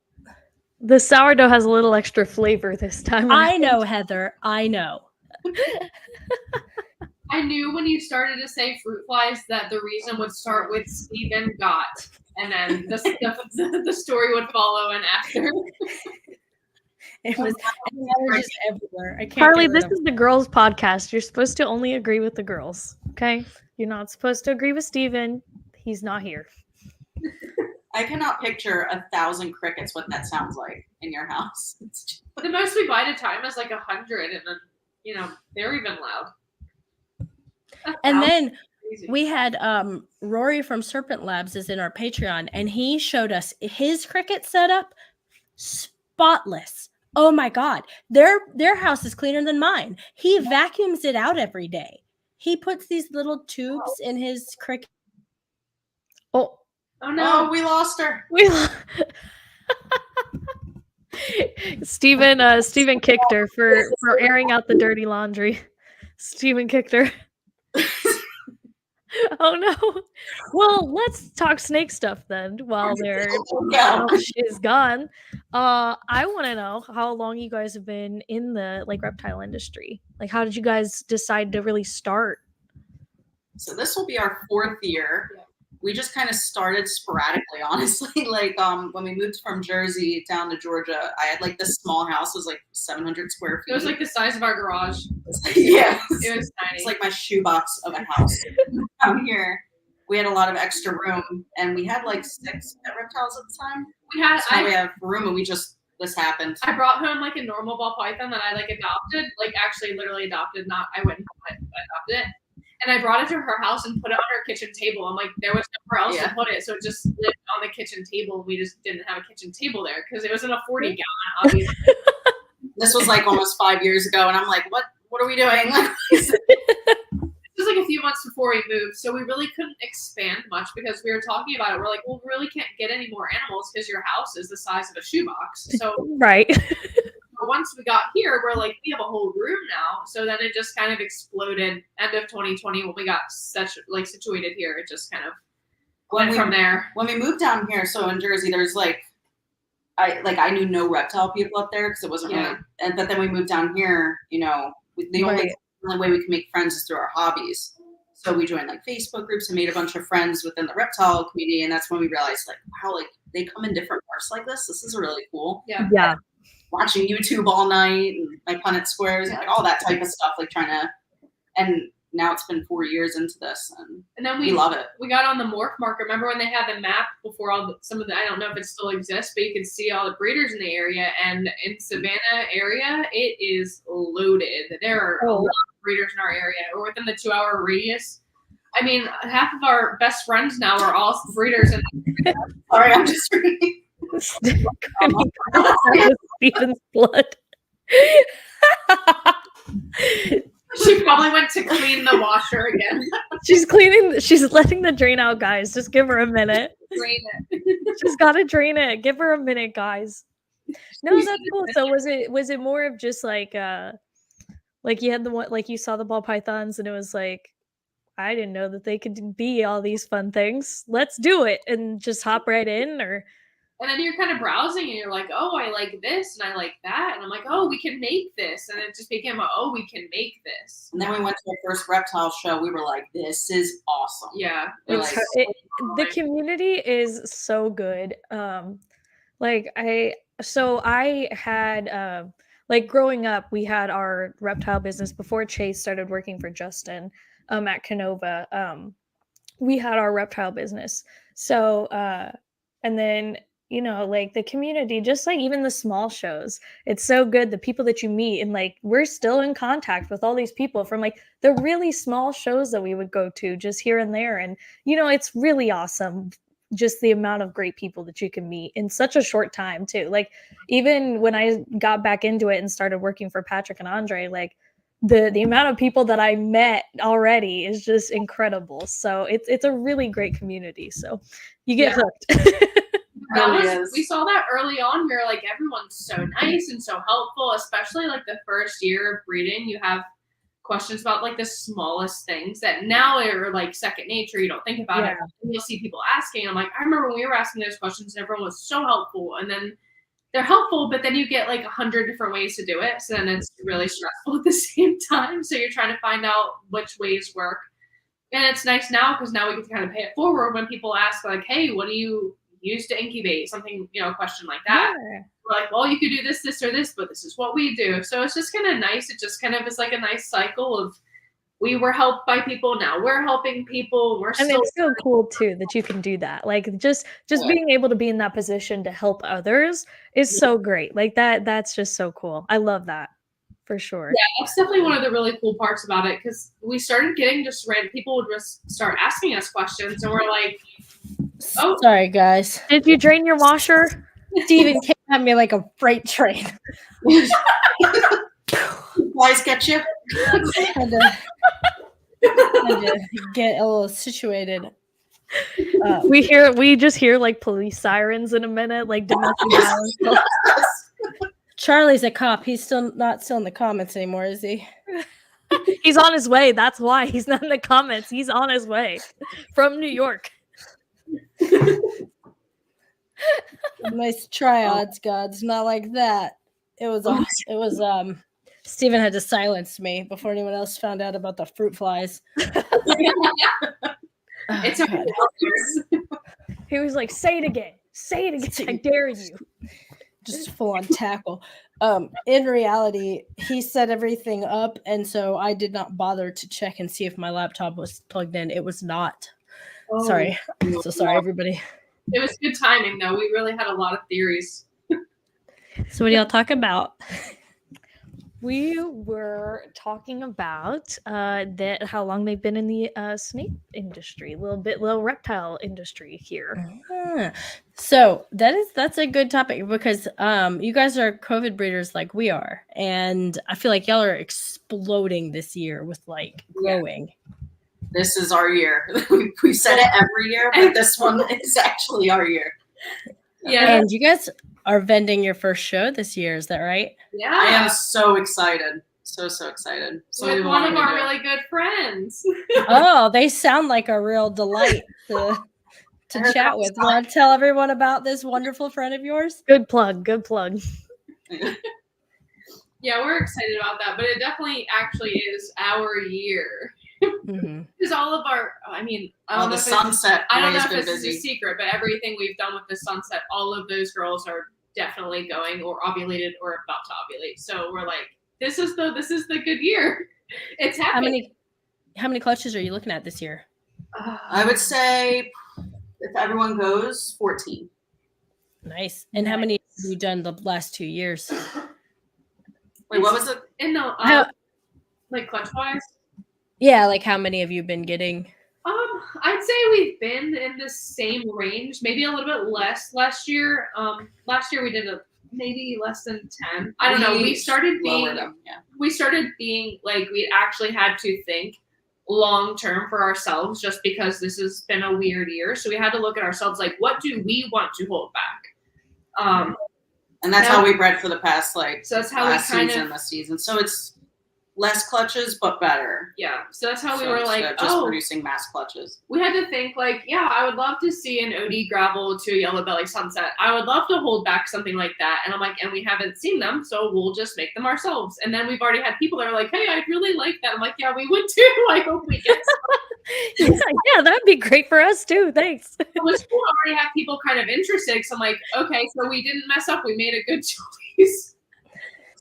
[SPEAKER 2] The sourdough has a little extra flavor this time.
[SPEAKER 4] I know, Heather. I know.
[SPEAKER 3] I knew when you started to say fruit flies that the reason would start with Steven got, and then the story would follow in after.
[SPEAKER 4] It was just everywhere. I can't.
[SPEAKER 2] Carly,
[SPEAKER 4] get rid
[SPEAKER 2] this
[SPEAKER 4] of
[SPEAKER 2] is the girls' podcast. You're supposed to only agree with the girls, okay? You're not supposed to agree with Steven. He's not here.
[SPEAKER 6] I cannot picture 1,000 crickets, what that sounds like in your house.
[SPEAKER 3] The most we buy at a time is like 100, and then they're even loud.
[SPEAKER 4] And then
[SPEAKER 3] Crazy.
[SPEAKER 4] we had Rory from Serpent Labs is in our Patreon, and he showed us his cricket setup, spotless. Oh my God, their house is cleaner than mine. He vacuums it out every day. He puts these little tubes in his cricket.
[SPEAKER 2] Oh
[SPEAKER 3] no,
[SPEAKER 6] we lost her.
[SPEAKER 2] Steven kicked her for airing out the dirty laundry. Steven kicked her. Oh no. Well, let's talk snake stuff then while she's gone. I want to know how long you guys have been in the reptile industry. Like, how did you guys decide to really start?
[SPEAKER 6] So this will be our 4th year. We just kind of started sporadically, honestly. When we moved from Jersey down to Georgia, I had this small house. It was 700 square feet.
[SPEAKER 3] It was the size of our garage.
[SPEAKER 6] Yeah.
[SPEAKER 3] It was tiny.
[SPEAKER 6] It's my shoebox of a house. Down here, we had a lot of extra room, and we had 6 pet reptiles at the time. We have room, and this happened.
[SPEAKER 3] I brought home a normal ball python that I adopted, actually literally adopted. Not I went and bought it, but I adopted it. And I brought it to her house and put it on her kitchen table. I'm like, there was nowhere else to put it, so it just lived on the kitchen table. We just didn't have a kitchen table there because it was in a 40 gallon, obviously.
[SPEAKER 6] This was almost 5 years ago, and I'm like, what are we doing?
[SPEAKER 3] This was a few months before we moved, so we really couldn't expand much because we were talking about it. We're like, well, we really can't get any more animals because your house is the size of a shoebox. So
[SPEAKER 2] right.
[SPEAKER 3] Once we got here, we're like, we have a whole room now. So then it just kind of exploded. End of 2020, when we got situated here, it just kind of went from there.
[SPEAKER 6] When we moved down here, so in Jersey, there's I knew no reptile people up there because it wasn't really. But then we moved down here. The only way we can make friends is through our hobbies. So we joined Facebook groups and made a bunch of friends within the reptile community, and that's when we realized wow, they come in different parts like this. This is really cool.
[SPEAKER 2] Yeah.
[SPEAKER 6] watching YouTube all night and my Punnett squares, like all that type of stuff, like trying to, and now it's been 4 years into this, and
[SPEAKER 3] then
[SPEAKER 6] we love it.
[SPEAKER 3] We got on the morph marker. Remember when they had the map before some of the, I don't know if it still exists, but you can see all the breeders in the area. And in Savannah area, it is loaded. There are a lot of breeders in our area, or within the 2-hour radius. I mean, half of our best friends now are all breeders. And
[SPEAKER 6] Sorry, I'm just reading.
[SPEAKER 2] Stephen's blood.
[SPEAKER 3] She probably went to clean the washer again.
[SPEAKER 2] She's letting the drain out, guys. Just give her a minute.
[SPEAKER 3] Drain it.
[SPEAKER 2] She's gotta drain it. Give her a minute, guys. No, that's cool. So was it more of just like you had the one, like you saw the ball pythons and it was like, I didn't know that they could be all these fun things. Let's do it and just hop right in, or
[SPEAKER 3] and then you're kind of browsing and you're like, oh, I like this and I like that. And I'm like, oh, we can make this. And it just became oh, we can make this.
[SPEAKER 6] And then we went to our first reptile show. We were like, this is awesome.
[SPEAKER 3] Yeah.
[SPEAKER 2] The community is so good. I had like growing up, we had our reptile business before Chase started working for Justin at Canova. We had our reptile business. So and then like the community, just like even the small shows, it's so good. The people that you meet, and like we're still in contact with all these people from like the really small shows that we would go to just here and there. And it's really awesome, just the amount of great people that you can meet in such a short time too. Like even when I got back into it and started working for Patrick and Andre, like the amount of people that I met already is just incredible. So it's a really great community. So you get hooked.
[SPEAKER 3] We saw that early on. We were like, everyone's so nice and so helpful, especially like the first year of breeding. You have questions about like the smallest things that now are like second nature. You don't think about it. And you'll see people asking. I'm like, I remember when we were asking those questions, everyone was so helpful. And then they're helpful, but then you get like 100 different ways to do it. So then it's really stressful at the same time. So you're trying to find out which ways work. And it's nice now because now we can kind of pay it forward when people ask like, hey, what do you use to incubate? Something, a question like that. Yeah. We're like, well, you could do this, this, or this, but this is what we do. So it's just kind of nice. It just kind of is like a nice cycle of we were helped by people. Now we're helping people. And
[SPEAKER 2] it's so cool too that you can do that. Like just being able to be in that position to help others is so great. Like that's just so cool. I love that for sure.
[SPEAKER 3] Yeah, that's definitely one of the really cool parts about it, because we started getting just random people would just start asking us questions, and we're like,
[SPEAKER 4] oh, sorry guys.
[SPEAKER 2] Did you drain your washer?
[SPEAKER 4] Steven came at me like a freight train.
[SPEAKER 6] Wise get you.
[SPEAKER 4] had to get a little situated.
[SPEAKER 2] We just hear like police sirens in a minute, like domestic violence.
[SPEAKER 4] Charlie's a cop. He's still in the comments anymore, is he?
[SPEAKER 2] He's on his way. That's why he's not in the comments. He's on his way from New York.
[SPEAKER 4] Nice try, odds gods. Not like that. It was Steven had to silence me before anyone else found out about the fruit flies.
[SPEAKER 3] It's
[SPEAKER 2] He was like, say it again. Say it again. I dare you.
[SPEAKER 4] Just full on tackle. In reality, he set everything up, and so I did not bother to check and see if my laptop was plugged in. It was not. Oh. Sorry. I'm so sorry, everybody.
[SPEAKER 3] It was good timing, though. We really had a lot of theories.
[SPEAKER 4] So what do y'all talk about?
[SPEAKER 2] We were talking about how long they've been in the snake industry, little reptile industry here.
[SPEAKER 4] So that's a good topic, because you guys are COVID breeders like we are, and I feel like y'all are exploding this year with like growing.
[SPEAKER 6] Yeah. This is our year. We said it every year, but this one is actually our year.
[SPEAKER 3] Yeah,
[SPEAKER 4] and you guys are vending your first show this year, is that right?
[SPEAKER 3] Yeah.
[SPEAKER 6] I am so excited. So excited. So
[SPEAKER 3] with one of our really good friends.
[SPEAKER 4] Oh, they sound like a real delight to chat with. Want to tell everyone about this wonderful friend of yours?
[SPEAKER 2] Good plug.
[SPEAKER 3] Yeah, we're excited about that, but it definitely actually is our year. Because all of our, I don't know if
[SPEAKER 6] Sunset.
[SPEAKER 3] I don't know if this is a secret, but everything we've done with the Sunset, all of those girls are definitely going or ovulated or about to ovulate. So we're like, this is the good year. It's happening.
[SPEAKER 4] How many clutches are you looking at this year?
[SPEAKER 6] I would say if everyone goes, 14.
[SPEAKER 4] Nice. And how many have you done the last 2 years?
[SPEAKER 6] Wait, what was it?
[SPEAKER 3] And no, like clutch wise.
[SPEAKER 4] Yeah, like how many have you been getting?
[SPEAKER 3] I'd say we've been in the same range, maybe a little bit less last year. Last year we did maybe less than 10. I don't know. We started being like we actually had to think long term for ourselves, just because this has been a weird year. So we had to look at ourselves like, what do we want to hold back?
[SPEAKER 6] And that's how we bred for the past so
[SPEAKER 3] that's how
[SPEAKER 6] last
[SPEAKER 3] we kind
[SPEAKER 6] season,
[SPEAKER 3] of
[SPEAKER 6] this season. So it's less clutches but better.
[SPEAKER 3] Yeah. So that's how we
[SPEAKER 6] So
[SPEAKER 3] were like,
[SPEAKER 6] just producing mass clutches.
[SPEAKER 3] We had to think like, yeah, I would love to see an OD gravel to a yellow belly sunset. I would love to hold back something like that. And I'm like, and we haven't seen them, so we'll just make them ourselves. And then we've already had people that are like, hey, I'd really like that. I'm like, yeah, we would too. I hope we get some.
[SPEAKER 2] Yeah, that'd be great for us too. Thanks.
[SPEAKER 3] It was cool. I already have people kind of interested. So I'm like, okay, so we didn't mess up. We made a good choice.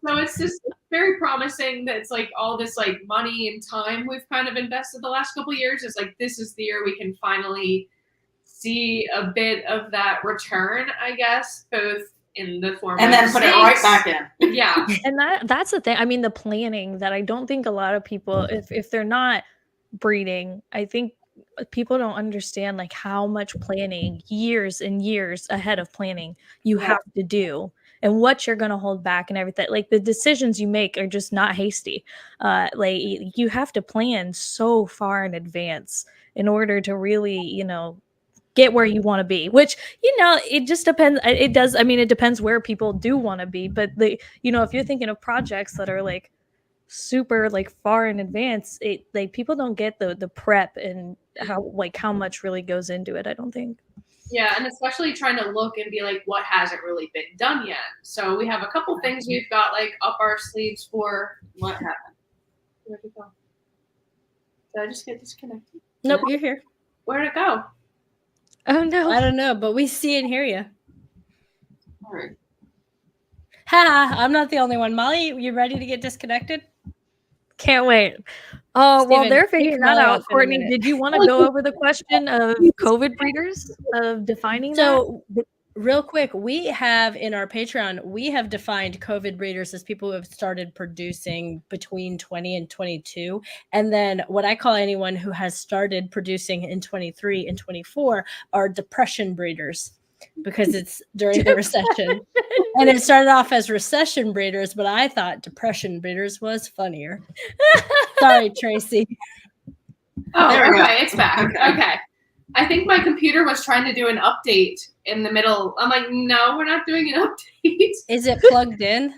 [SPEAKER 3] So it's just very promising that it's like all this like money and time we've kind of invested the last couple of years. It's like, this is the year we can finally see a bit of that return, I guess, both in the form
[SPEAKER 6] and
[SPEAKER 3] of
[SPEAKER 6] then put it right back in.
[SPEAKER 3] Yeah.
[SPEAKER 2] And that's the thing. I mean, the planning that I don't think a lot of people, if they're not breeding, I think people don't understand like how much planning, years and years ahead of planning you have to do, and what you're going to hold back and everything. Like the decisions you make are just not hasty. Like you have to plan so far in advance in order to really, get where you want to be, which, it just depends. It does. I mean, it depends where people do want to be, but if you're thinking of projects that are like super like far in advance, it like people don't get the prep and how much really goes into it, I don't think.
[SPEAKER 3] Yeah, and especially trying to look and be like, what hasn't really been done yet. So we have a couple things we've got like up our sleeves for. What happened? Where'd it go? Did I just get disconnected?
[SPEAKER 4] Nope, you're here.
[SPEAKER 3] Where'd it go?
[SPEAKER 2] Oh no,
[SPEAKER 4] I don't know, but we see and hear you.
[SPEAKER 6] All right.
[SPEAKER 4] Ha! I'm not the only one. Molly, you ready to get disconnected?
[SPEAKER 2] can't wait. Oh, while
[SPEAKER 4] Steven,
[SPEAKER 2] they're
[SPEAKER 4] pick
[SPEAKER 2] figuring that
[SPEAKER 4] Molly
[SPEAKER 2] out,
[SPEAKER 4] up in a
[SPEAKER 2] Courtney,
[SPEAKER 4] minute.
[SPEAKER 2] did you want to go over the question of COVID breeders, of defining that?
[SPEAKER 4] So, real quick, we have in our Patreon, we have defined COVID breeders as people who have started producing between 20 and 22. And then what I call anyone who has started producing in 23 and 24 are depression breeders, because it's during the recession. And it started off as recession breeders, but I thought depression breeders was funnier. Sorry, Tracy.
[SPEAKER 3] Oh,
[SPEAKER 6] There we go.
[SPEAKER 3] okay, it's back. Okay. I think my computer was trying to do an update in the middle. I'm like, no, we're not doing an update.
[SPEAKER 4] Is it plugged in?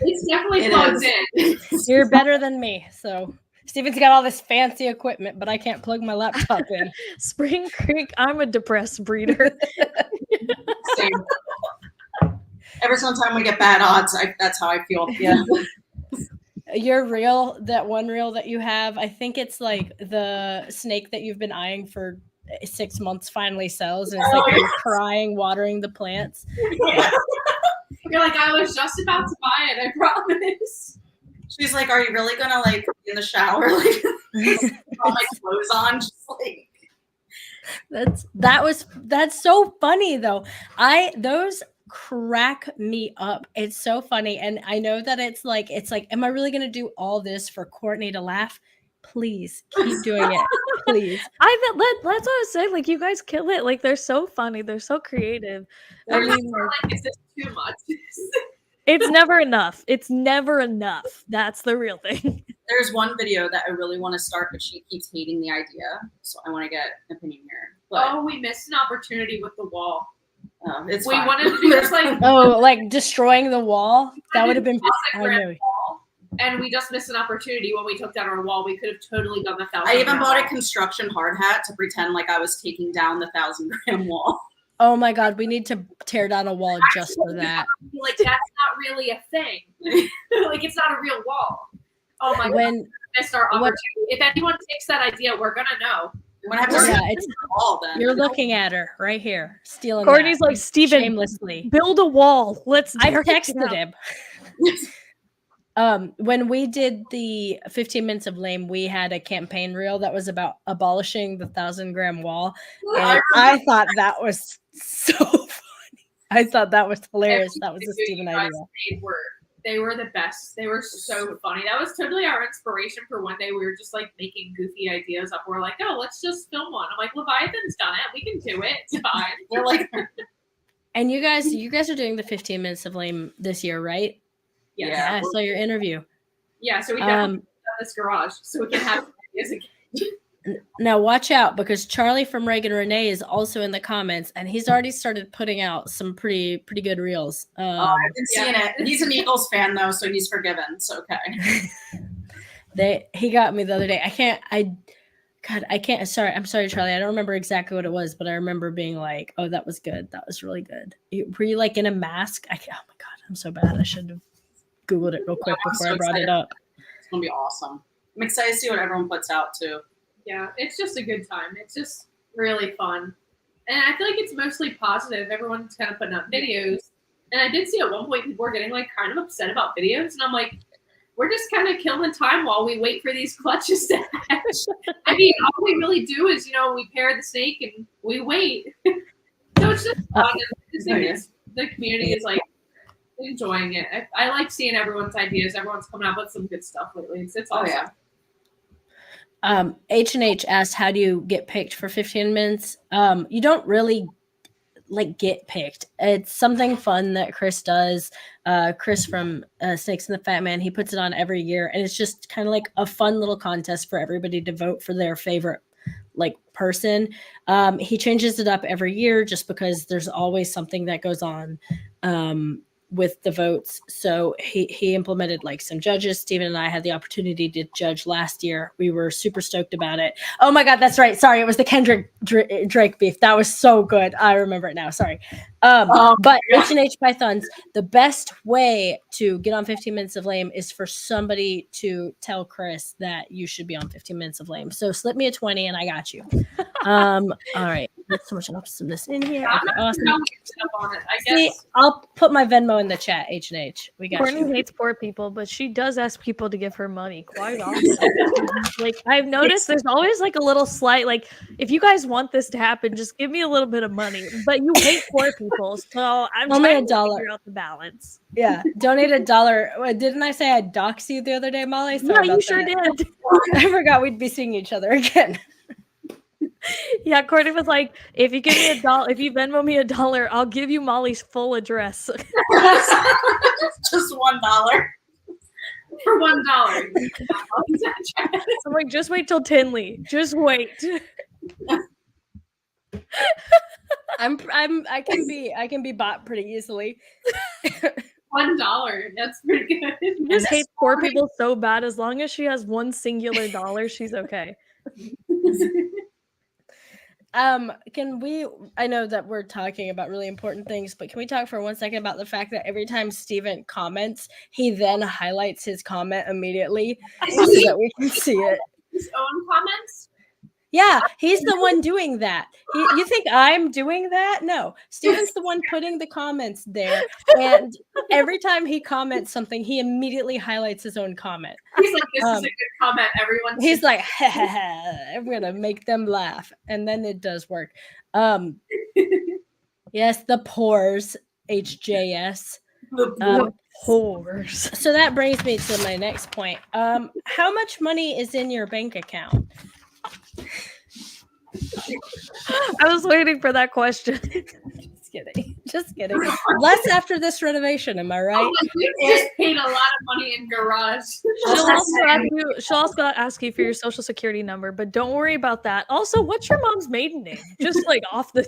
[SPEAKER 3] It's definitely
[SPEAKER 6] It
[SPEAKER 3] plugged
[SPEAKER 6] is.
[SPEAKER 3] in.
[SPEAKER 4] You're better than me. So Steven's got all this fancy equipment, but I can't plug my laptop in.
[SPEAKER 2] Spring Creek, I'm a depressed breeder.
[SPEAKER 6] Same. Every single time we get bad odds, that's how I feel.
[SPEAKER 4] Yeah. Your reel, that one reel that you have, I think it's like the snake that you've been eyeing for 6 months finally sells, and it's like you're crying, watering the plants.
[SPEAKER 3] You're like, I was just about to buy it, I promise.
[SPEAKER 6] She's like, "Are you really gonna like be in the shower, like all my clothes on, just like?"
[SPEAKER 4] That's so funny though. Those crack me up. It's so funny, and I know that it's like, am I really gonna do all this for Courtney to laugh? Please keep doing it, please.
[SPEAKER 2] That's what I was saying. Like, you guys kill it. Like, they're so funny. They're so creative. I
[SPEAKER 3] We're
[SPEAKER 2] mean,
[SPEAKER 3] like, is this too much?
[SPEAKER 2] it's never enough. It's never enough. That's the real thing.
[SPEAKER 6] There's one video that I really want to start, but she keeps hating the idea, so I want to get an opinion here. But
[SPEAKER 3] Oh, we missed an opportunity with the wall.
[SPEAKER 6] it's
[SPEAKER 3] We
[SPEAKER 6] fine.
[SPEAKER 3] wanted to do this like
[SPEAKER 4] Oh, like destroying the wall? That would have been. I
[SPEAKER 3] grand
[SPEAKER 4] know.
[SPEAKER 3] wall, and we just missed an opportunity when we took down our wall. We could have totally done the 1,000.
[SPEAKER 6] I even bought a
[SPEAKER 3] wall.
[SPEAKER 6] construction hard hat to pretend like I was taking down the 1,000-gram wall.
[SPEAKER 4] Oh my God, we need to tear down a wall just for that.
[SPEAKER 3] Like, that's not really a thing. Like, it's not a real wall. Oh my god, we missed our opportunity. If anyone takes that idea, we're gonna know.
[SPEAKER 6] I'm gonna have to
[SPEAKER 4] Yeah,
[SPEAKER 6] see
[SPEAKER 4] it's
[SPEAKER 6] all then.
[SPEAKER 4] you're looking at her right here, stealing.
[SPEAKER 2] Courtney's
[SPEAKER 4] that
[SPEAKER 2] like, Steven,
[SPEAKER 4] shamelessly.
[SPEAKER 2] build a wall. Let's.
[SPEAKER 4] I
[SPEAKER 2] tear it
[SPEAKER 4] texted
[SPEAKER 2] down."
[SPEAKER 4] him. When we did the 15 minutes of lame, we had a campaign reel that was about abolishing the 1,000-gram wall, and I thought that was so funny. I thought that was hilarious. That was a Steven idea.
[SPEAKER 3] They were the best. They were so funny. That was totally our inspiration for one day. We were just like making goofy ideas up. We're like, oh, let's just film one. I'm like, Leviathan's done it. We can do it. It's fine.
[SPEAKER 6] They're like,
[SPEAKER 4] And you guys are doing the 15 minutes of lame this year, right?
[SPEAKER 3] Yeah.
[SPEAKER 4] I saw your interview.
[SPEAKER 3] Yeah. So we definitely have this garage so we can have ideas again.
[SPEAKER 4] Now watch out, because Charlie from Reagan Renee is also in the comments, and he's already started putting out some pretty good reels.
[SPEAKER 6] I've been seeing it. He's an Eagles fan though, so he's forgiven. It's okay.
[SPEAKER 4] He got me the other day. I can't. Sorry, I'm sorry, Charlie. I don't remember exactly what it was, but I remember being like, "Oh, that was good. That was really good." Were you like in a mask? Oh my god, I'm so bad. I should have Googled it real quick before I brought it up.
[SPEAKER 6] It's gonna be awesome. I'm excited to see what everyone puts out too.
[SPEAKER 3] Yeah, it's just a good time. It's just really fun. And I feel like it's mostly positive. Everyone's kind of putting up videos. And I did see at one point people were getting like kind of upset about videos. And I'm like, we're just kind of killing time while we wait for these clutches to hatch. I mean, all we really do is, we pair the snake and we wait. So it's just fun. The community is like enjoying it. I like seeing everyone's ideas. Everyone's coming up with some good stuff lately. It's awesome.
[SPEAKER 6] yeah.
[SPEAKER 4] H&H asked, how do you get picked for 15 minutes? You don't really get picked. It's something fun that Chris does. Chris from Snakes and the Fat Man, he puts it on every year, and it's just kind of like a fun little contest for everybody to vote for their favorite person. He changes it up every year just because there's always something that goes on with the votes. So he implemented some judges. Steven and I had the opportunity to judge last year. We were super stoked about it. Oh my God, that's right. Sorry, it was the Kendrick Drake beef. That was so good. I remember it now. Sorry. But H&H Pythons, the best way to get on 15 Minutes of Lame is for somebody to tell Chris that you should be on 15 Minutes of Lame. So slip me a 20 and I got you. All right. There's so much awesomeness in here. Okay, awesome. See, I'll put my Venmo in the chat, H&H. We got
[SPEAKER 2] Courtney
[SPEAKER 4] you.
[SPEAKER 2] hates poor people, but she does ask people to give her money quite often. I've noticed there's always a little slight, if you guys want this to happen, just give me a little bit of money. But you hate poor people, so I'm
[SPEAKER 4] Only
[SPEAKER 2] trying to
[SPEAKER 4] $1.
[SPEAKER 2] figure out the balance.
[SPEAKER 4] Yeah, donate $1. Didn't I say I'd dox you the other day, Molly? Sorry
[SPEAKER 2] No,
[SPEAKER 4] about
[SPEAKER 2] you sure
[SPEAKER 4] that.
[SPEAKER 2] did.
[SPEAKER 4] I forgot we'd be seeing each other again.
[SPEAKER 2] Yeah, Courtney was like, if you give me $1, if you Venmo me $1, I'll give you Molly's full address.
[SPEAKER 6] Just $1.
[SPEAKER 3] For $1.
[SPEAKER 2] I'm like, just wait till Tinley. Just wait.
[SPEAKER 4] I can be bought pretty easily.
[SPEAKER 3] $1. That's pretty good.
[SPEAKER 2] She just hates poor people so bad. As long as she has one singular dollar, she's okay. I know that we're talking about really important things, but can we talk for 1 second about the fact that every time Steven comments, he then highlights his comment immediately so that we can see it?
[SPEAKER 3] His own comments?
[SPEAKER 4] Yeah, he's the one doing that. You think I'm doing that? No, Steven's the one putting the comments there. And every time he comments something, he immediately highlights his own comment.
[SPEAKER 3] He's like, this is a good comment. Everyone.
[SPEAKER 4] He's like, ha, ha, ha, I'm going to make them laugh. And then it does work. Yes, the pores, HJS.
[SPEAKER 2] Whores.
[SPEAKER 4] So that brings me to my next point. How much money is in your bank account?
[SPEAKER 2] I was waiting for that question.
[SPEAKER 4] Just kidding. Less after this renovation, am I right?
[SPEAKER 3] Oh, we just paid a lot of money in garage.
[SPEAKER 2] She'll also ask you for your social security number, but don't worry about that. Also, what's your mom's maiden name? Just off the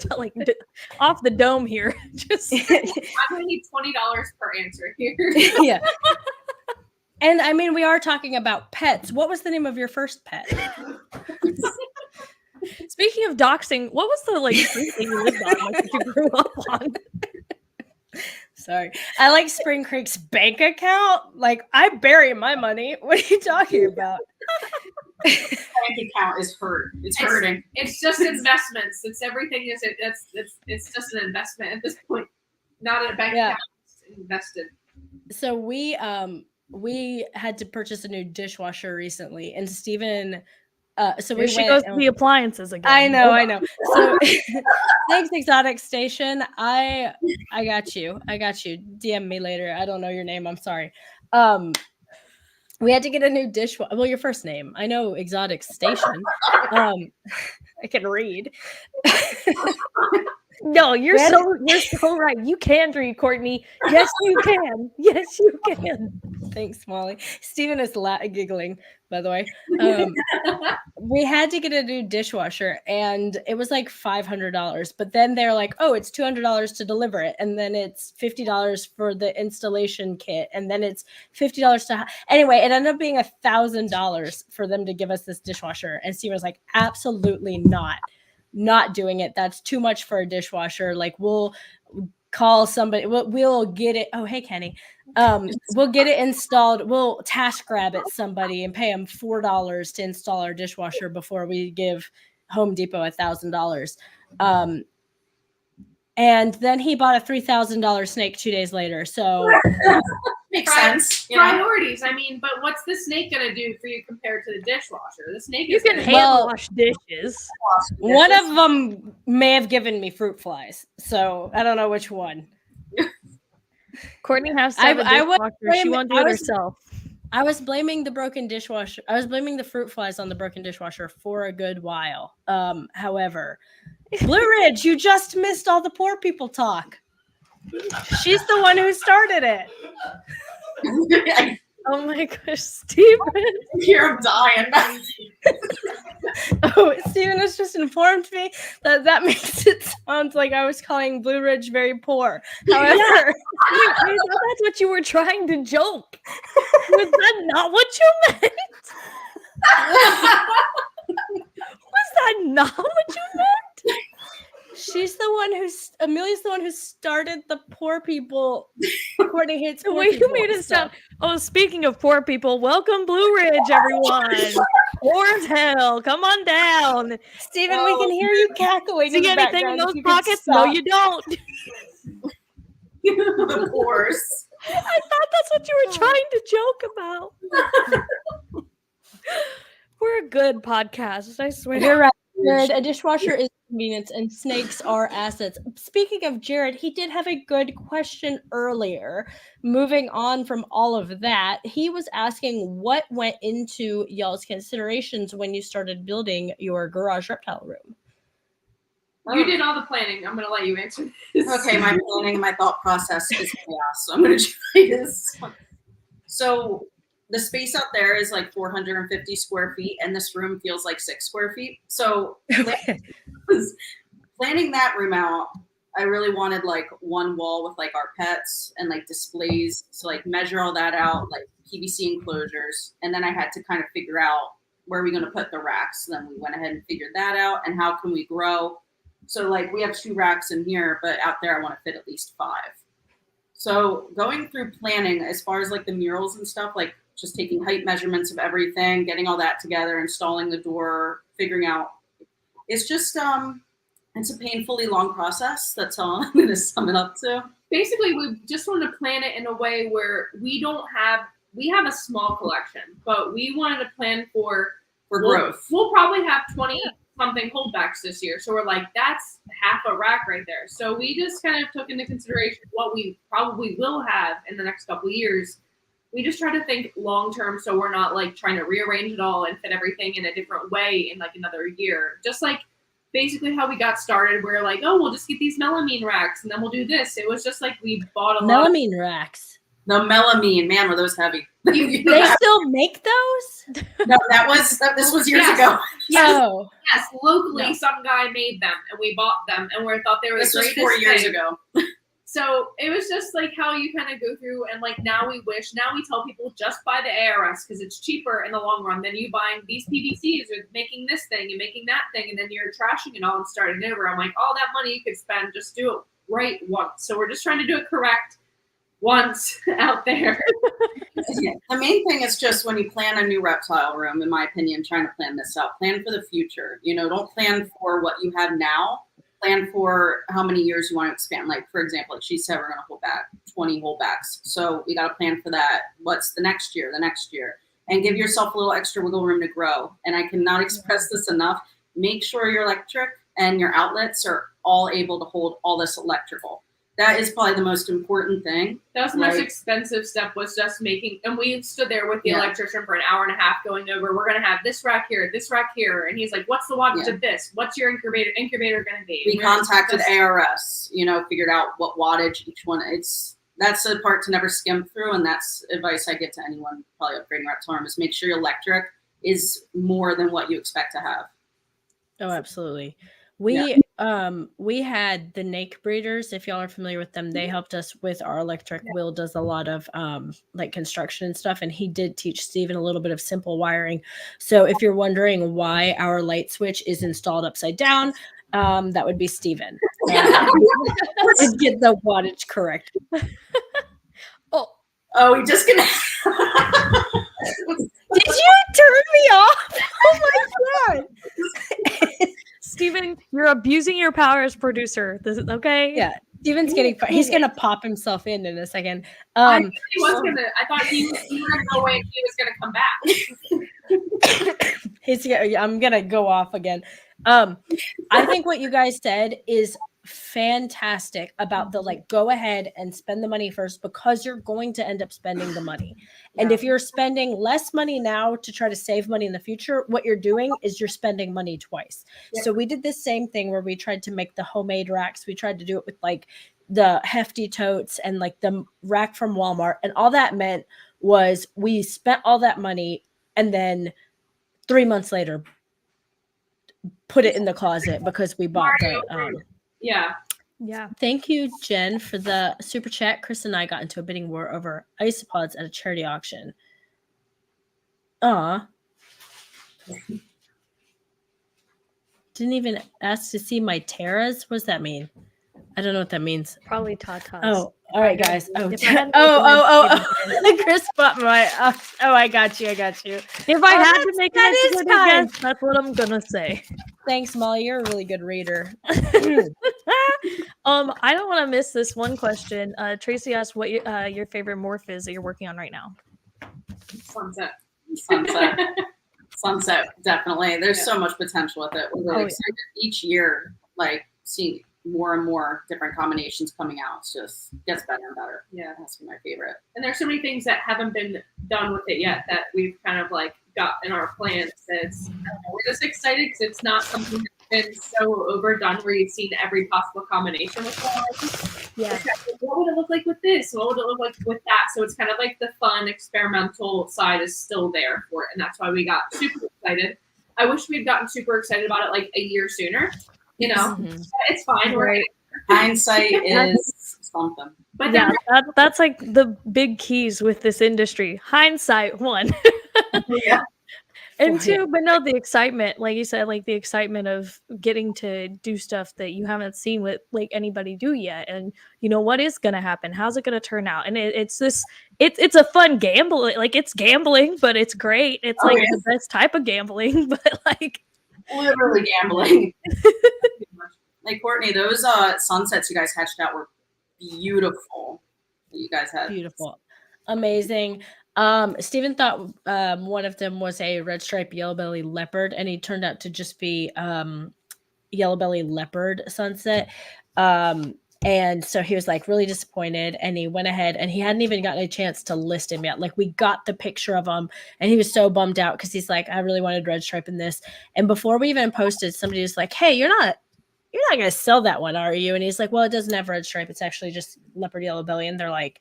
[SPEAKER 2] dome here. Just
[SPEAKER 3] I'm gonna need $20 per answer here.
[SPEAKER 4] Yeah. And I mean, we are talking about pets. What was the name of your first pet?
[SPEAKER 2] Speaking of doxing, what was the street that you lived on, that you grew up on?
[SPEAKER 4] Sorry. I like Spring Creek's bank account. I bury my money. What are you talking about?
[SPEAKER 6] bank account is hurt. It's hurting.
[SPEAKER 3] It's just investments. It's everything. It's just an investment at this point, not a bank account. It's invested.
[SPEAKER 4] So we had to purchase a new dishwasher recently, and Steven so we
[SPEAKER 2] She
[SPEAKER 4] went
[SPEAKER 2] goes to the appliances again.
[SPEAKER 4] I know. So thanks, Exotic Station. I got you. DM me later. I don't know your name. I'm sorry. We had to get a new dishwasher. Well, your first name. I know Exotic Station. I can read.
[SPEAKER 2] No, you're so right. You can read, Courtney. Yes, you can. Yes, you can.
[SPEAKER 4] Thanks, Molly. Steven is giggling, by the way. We had to get a new dishwasher, and it was like $500. But then they're like, "Oh, it's $200 to deliver it, and then it's $50 for the installation kit, and then it's $50 to." Anyway, it ended up being $1,000 for them to give us this dishwasher. And Steven was like, "Absolutely not doing it. That's too much for a dishwasher. Like, we'll call somebody. We'll get it. Oh, hey, Kenny. We'll get it installed. We'll task grab it somebody and pay them $4 to install our dishwasher before we give Home Depot $1,000. And then he bought a $3,000 snake 2 days later. So
[SPEAKER 6] makes sense.
[SPEAKER 3] Priorities. I mean, but what's the snake gonna do for you compared to the dishwasher? The snake
[SPEAKER 2] You
[SPEAKER 3] is
[SPEAKER 2] can hand wash dishes.
[SPEAKER 4] One of them may have given me fruit flies. So I don't know which one.
[SPEAKER 2] Courtney has to have a dishwasher. She won't do it herself.
[SPEAKER 4] I was blaming the broken dishwasher. I was blaming the fruit flies on the broken dishwasher for a good while. However, Blue Ridge, you just missed all the poor people talk. She's the one who started it.
[SPEAKER 2] Oh my gosh, Steven.
[SPEAKER 6] Here I'm dying.
[SPEAKER 4] Oh, Steven has just informed me that makes it sound like I was calling Blue Ridge very poor. However,
[SPEAKER 2] I thought that's what you were trying to joke. Was that not what you meant? Was that not what you meant?
[SPEAKER 4] She's the one Amelia's the one who started the poor people. Courtney hates
[SPEAKER 2] The
[SPEAKER 4] poor
[SPEAKER 2] way
[SPEAKER 4] people.
[SPEAKER 2] you made it sound. Oh, speaking of poor people, welcome Blue Ridge, everyone. Poor as hell. Come on down.
[SPEAKER 4] Steven, we can hear you cackling.
[SPEAKER 2] See anything in those pockets? No, you don't.
[SPEAKER 6] Of course.
[SPEAKER 2] I thought that's what you were trying to joke about. We're a good podcast, I swear.
[SPEAKER 4] You're right, Jared. A dishwasher is convenience and snakes are assets. Speaking of Jared, he did have a good question earlier. Moving on from all of that, he was asking what went into y'all's considerations when you started building your garage reptile room.
[SPEAKER 3] You did all the planning. I'm going to let you answer this.
[SPEAKER 6] Okay, my planning and my thought process is chaos. So I'm going to try this. So the space out there is like 450 square feet, and this room feels like 6 square feet. So planning that room out, I really wanted like one wall with like our pets and like displays. So like measure all that out, like PVC enclosures. And then I had to kind of figure out where are we going to put the racks. So then we went ahead and figured that out, and how can we grow. So like we have 2 racks in here, but out there I want to fit at least 5. So going through planning as far as like the murals and stuff, like just taking height measurements of everything, getting all that together, installing the door, figuring out. It's just, it's a painfully long process. That's all I'm going to sum it up to.
[SPEAKER 3] Basically, we just want to plan it in a way where we have a small collection, but we wanted to plan for
[SPEAKER 6] growth.
[SPEAKER 3] We'll probably have 20 something holdbacks this year. So we're like, that's half a rack right there. So we just kind of took into consideration what we probably will have in the next couple of years. We just try to think long term, so we're not like trying to rearrange it all and fit everything in a different way in like another year. Just like basically how we got started, we're like, oh, we'll just get these melamine racks and then we'll do this. It was just like we bought a lot.
[SPEAKER 4] Melamine racks.
[SPEAKER 6] The melamine, man, were those heavy?
[SPEAKER 4] They still make those?
[SPEAKER 6] No, this was years ago.
[SPEAKER 3] Yes,
[SPEAKER 4] Oh.
[SPEAKER 3] yes. Locally, some guy made them and we bought them and we thought they were
[SPEAKER 6] This
[SPEAKER 3] the
[SPEAKER 6] was
[SPEAKER 3] greatest
[SPEAKER 6] 4 years
[SPEAKER 3] thing.
[SPEAKER 6] ago.
[SPEAKER 3] So it was just like how you kind of go through, and like now we tell people just buy the ARS because it's cheaper in the long run than you buying these PVCs or making this thing and making that thing, and then you're trashing it all and starting over. I'm like, all that money you could spend, just do it right once. So we're just trying to do it correct. once out there.
[SPEAKER 6] Yeah. The main thing is just when you plan a new reptile room, in my opinion, trying to plan this out, plan for the future. Don't plan for what you have now. Plan for how many years you want to expand. Like, for example, like she said, we're going to hold back 20 holdbacks. So we got to plan for that. What's the next year, and give yourself a little extra wiggle room to grow. And I cannot express this enough. Make sure your electric and your outlets are all able to hold all this electrical. That is probably the most important thing.
[SPEAKER 3] That was the most expensive step, was just making, and we stood there with the electrician for an hour and a half going over, we're going to have this rack here, and he's like, what's the wattage of this? What's your incubator going to be?
[SPEAKER 6] We contacted ARS, figured out what wattage each one, that's a part to never skim through, and that's advice I give to anyone probably upgrading reptile is make sure your electric is more than what you expect to have.
[SPEAKER 4] Oh, absolutely. We had the Nake breeders. If y'all are familiar with them, they helped us with our electric. Will does a lot of like construction and stuff, and he did teach Steven a little bit of simple wiring. So if you're wondering why our light switch is installed upside down, that would be Steven. To get the wattage correct.
[SPEAKER 6] Oh, we just gonna.
[SPEAKER 4] Did you turn me off? Oh my god.
[SPEAKER 2] Steven, you're abusing your power as producer. This is okay.
[SPEAKER 4] Yeah, Steven's he's gonna pop himself in a second.
[SPEAKER 3] I thought he was gonna go away and he was gonna come back.
[SPEAKER 4] I'm gonna go off again. I think what you guys said is fantastic about the go ahead and spend the money first, because you're going to end up spending the money. And if you're spending less money now to try to save money in the future, what you're doing is you're spending money twice. So we did this same thing where we tried to make the homemade racks. We tried to do it with the hefty totes and the rack from Walmart, and all that meant was we spent all that money and then 3 months later put it in the closet because we bought the
[SPEAKER 2] Yeah.
[SPEAKER 4] Thank you, Jen, for the super chat. Chris and I got into a bidding war over isopods at a charity auction. Didn't even ask to see my Terras. What does that mean? I don't know what that means.
[SPEAKER 2] Probably tatas.
[SPEAKER 4] Oh, all right, guys.
[SPEAKER 2] Chris
[SPEAKER 4] bought my. I got you.
[SPEAKER 2] If I had to make an educated guess, that's what I'm gonna say.
[SPEAKER 4] Thanks, Molly. You're a really good reader.
[SPEAKER 2] I don't want to miss this one question. Tracy asked what your favorite morph is that you're working on right now.
[SPEAKER 6] Sunset, definitely. There's so much potential with it. We're really excited. Each year, seeing more and more different combinations coming out, it just gets better and better. Yeah, that's my favorite.
[SPEAKER 3] And there's so many things that haven't been done with it yet that we've kind of got in our plans. We're just excited because it's not something that's been so overdone where you've seen every possible combination with it.
[SPEAKER 2] Yeah.
[SPEAKER 3] What would it look like with this? What would it look like with that? So it's kind of the fun experimental side is still there for it, and that's why we got super excited. I wish we'd gotten super excited about it a year sooner. It's fine.
[SPEAKER 2] Right.
[SPEAKER 6] Hindsight is something.
[SPEAKER 2] But yeah, that's the big keys with this industry. Hindsight, one.
[SPEAKER 3] Yeah.
[SPEAKER 2] And two, but no, the excitement, like you said, the excitement of getting to do stuff that you haven't seen with anybody do yet, and what is going to happen, how's it going to turn out, and it's a fun gamble, it's gambling, but it's great. It's the best type of gambling, but
[SPEAKER 6] literally gambling. Courtney, those sunsets you guys hatched out were beautiful. You guys had
[SPEAKER 4] beautiful, amazing. Steven thought one of them was a red stripe yellow belly leopard, and he turned out to just be yellow belly leopard sunset. And so he was really disappointed, and he went ahead, and he hadn't even gotten a chance to list him yet. We got the picture of him, and he was so bummed out because he's I really wanted red stripe in this. And before we even posted, somebody was like, hey, you're not going to sell that one, are you? And he's like, well, it doesn't have red stripe. It's actually just leopard yellow belly. And they're like,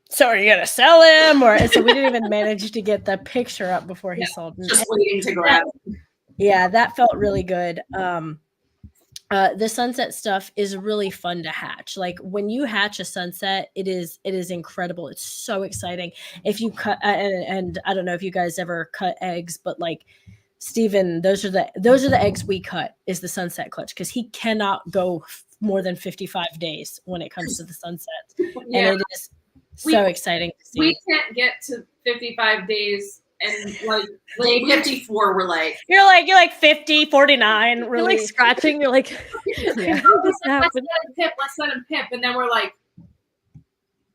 [SPEAKER 4] so are you going to sell him? So we didn't even manage to get the picture up before he sold him.
[SPEAKER 6] Just waiting to grab him.
[SPEAKER 4] Yeah, that felt really good. The sunset stuff is really fun to hatch. When you hatch a sunset, it is incredible. It's so exciting. If you cut, and I don't know if you guys ever cut eggs, but Steven, those are the eggs we cut, is the sunset clutch, because he cannot go more than 55 days when it comes to the sunsets.
[SPEAKER 3] Yeah.
[SPEAKER 4] And it is so exciting to see.
[SPEAKER 3] We can't get to 55 days and like
[SPEAKER 6] Day 54, we're like,
[SPEAKER 4] You're like 50, 49,
[SPEAKER 2] You're
[SPEAKER 4] really.
[SPEAKER 2] like scratching. You're like,
[SPEAKER 4] Yeah.
[SPEAKER 2] how did this happen?
[SPEAKER 3] let's let him pip, and then we're like,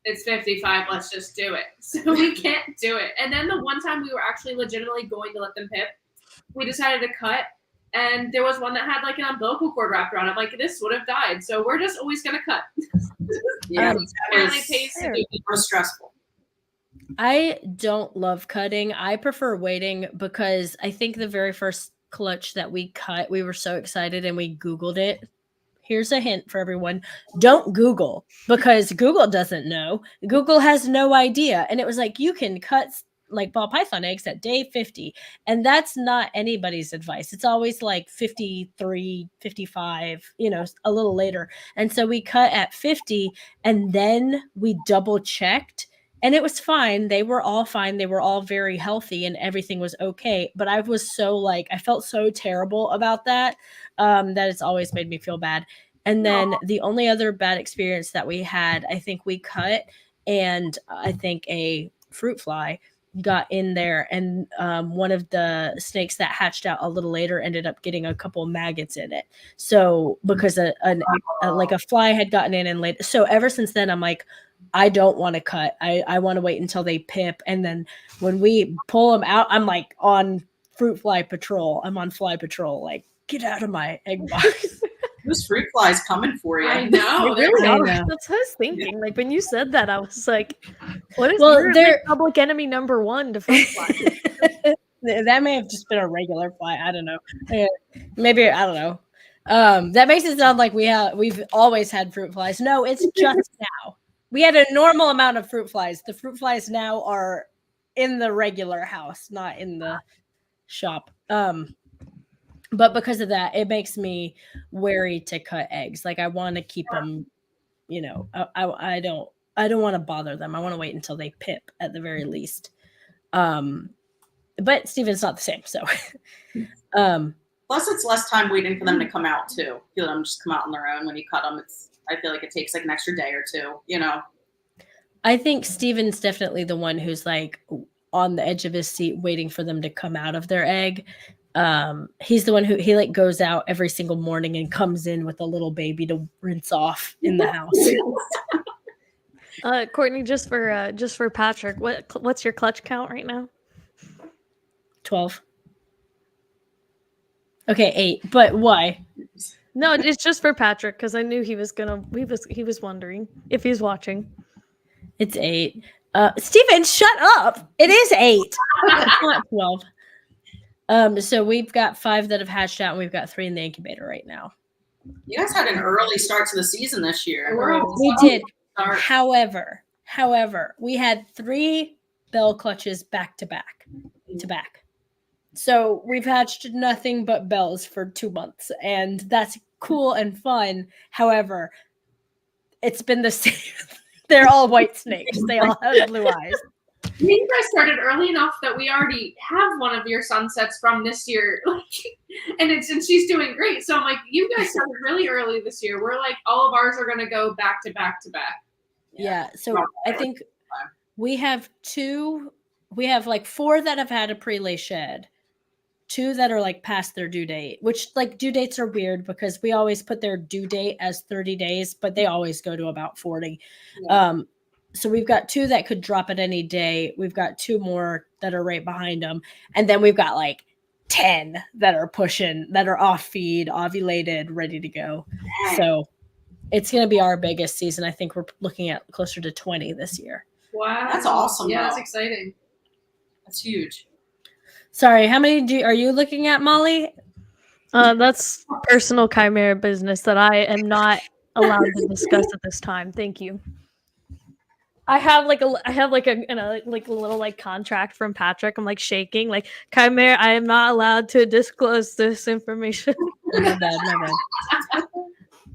[SPEAKER 3] it's 55, let's just do it. So we can't do it. And then the one time we were actually legitimately going to let them pip, we decided to cut, and there was one that had like an umbilical cord wrapped around it. I'm like, this would have died, so we're just always gonna cut.
[SPEAKER 6] yeah,
[SPEAKER 3] Apparently pays to do
[SPEAKER 6] it was stressful.
[SPEAKER 4] I don't love cutting. I prefer waiting because I think the very first clutch that we cut, we were so excited and we Googled it. Here's a hint for everyone. Don't Google because Google doesn't know. Google has no idea. And it was like, you can cut like ball python eggs at day 50. And that's not anybody's advice. It's always like 53, 55, a little later. And so we cut at 50 and then we double checked. And it was fine. They were all fine. They were all very healthy and everything was okay. But I was so I felt so terrible about that, that it's always made me feel bad. And then the only other bad experience that we had, I think we cut and I think a fruit fly got in there and one of the snakes that hatched out a little later ended up getting a couple of maggots in it. So because a fly had gotten in and laid. So ever since then, I'm like, I don't want to cut. I want to wait until they pip. And then when we pull them out, I'm like on fruit fly patrol. I'm on fly patrol. Like, get out of my egg box.
[SPEAKER 6] Those fruit flies coming for you.
[SPEAKER 3] I know.
[SPEAKER 2] They really are.
[SPEAKER 4] know.
[SPEAKER 2] That's what I was thinking. Like when you said that, I was like, what is
[SPEAKER 4] they're
[SPEAKER 2] public enemy number one to fruit flies?
[SPEAKER 4] That may have just been a regular fly. I don't know. Maybe I don't know. That makes it sound like we've always had fruit flies. No, it's just now. We had a normal amount of fruit flies. The fruit flies now are in the regular house, not in the shop. But because of that, it makes me wary to cut eggs. Like I want to keep them, I don't want to bother them. I want to wait until they pip at the very least. But Steven's not the same. So,
[SPEAKER 6] plus it's less time waiting for them to come out too. You let them just come out on their own when you cut them. I feel like it takes like an extra day or two,
[SPEAKER 4] I think Steven's definitely the one who's like on the edge of his seat waiting for them to come out of their egg. He's the one who he goes out every single morning and comes in with a little baby to rinse off in the house.
[SPEAKER 2] Courtney, just for Patrick, what's your clutch count right now?
[SPEAKER 4] 12. Okay, 8. But why?
[SPEAKER 2] No, it's just for Patrick because I knew he was wondering if he's watching.
[SPEAKER 4] It's 8. Steven, shut up. It is 8. It's not 12. So we've got 5 that have hatched out and we've got 3 in the incubator right now.
[SPEAKER 6] You guys had an early start to the season this year.
[SPEAKER 4] We did. However, we had 3 bell clutches back to back. So we've hatched nothing but bells for 2 months and that's cool and fun. However, it's been the same. They're all white snakes. They all have blue eyes.
[SPEAKER 3] You guys started early enough that we already have one of your sunsets from this year, and she's doing great. So I'm like, you guys started really early this year. We're like, all of ours are gonna go back to back to back.
[SPEAKER 4] Yeah. So I think we have 2. We have 4 that have had a pre-lay shed, 2 that are past their due date. Which due dates are weird because we always put their due date as 30 days, but they always go to about 40. Yeah. So we've got 2 that could drop at any day. We've got 2 more that are right behind them. And then we've got 10 that are pushing, that are off feed, ovulated, ready to go. So it's going to be our biggest season. I think we're looking at closer to 20 this year.
[SPEAKER 3] Wow.
[SPEAKER 6] That's awesome.
[SPEAKER 3] Yeah,
[SPEAKER 6] though.
[SPEAKER 3] that's exciting.
[SPEAKER 6] That's huge.
[SPEAKER 4] Sorry, how many are you looking at, Molly?
[SPEAKER 2] That's personal chimera business that I am not allowed to discuss at this time. Thank you. I have a little contract from Patrick. I'm shaking chimera. I am not allowed to disclose this information.
[SPEAKER 4] My bad.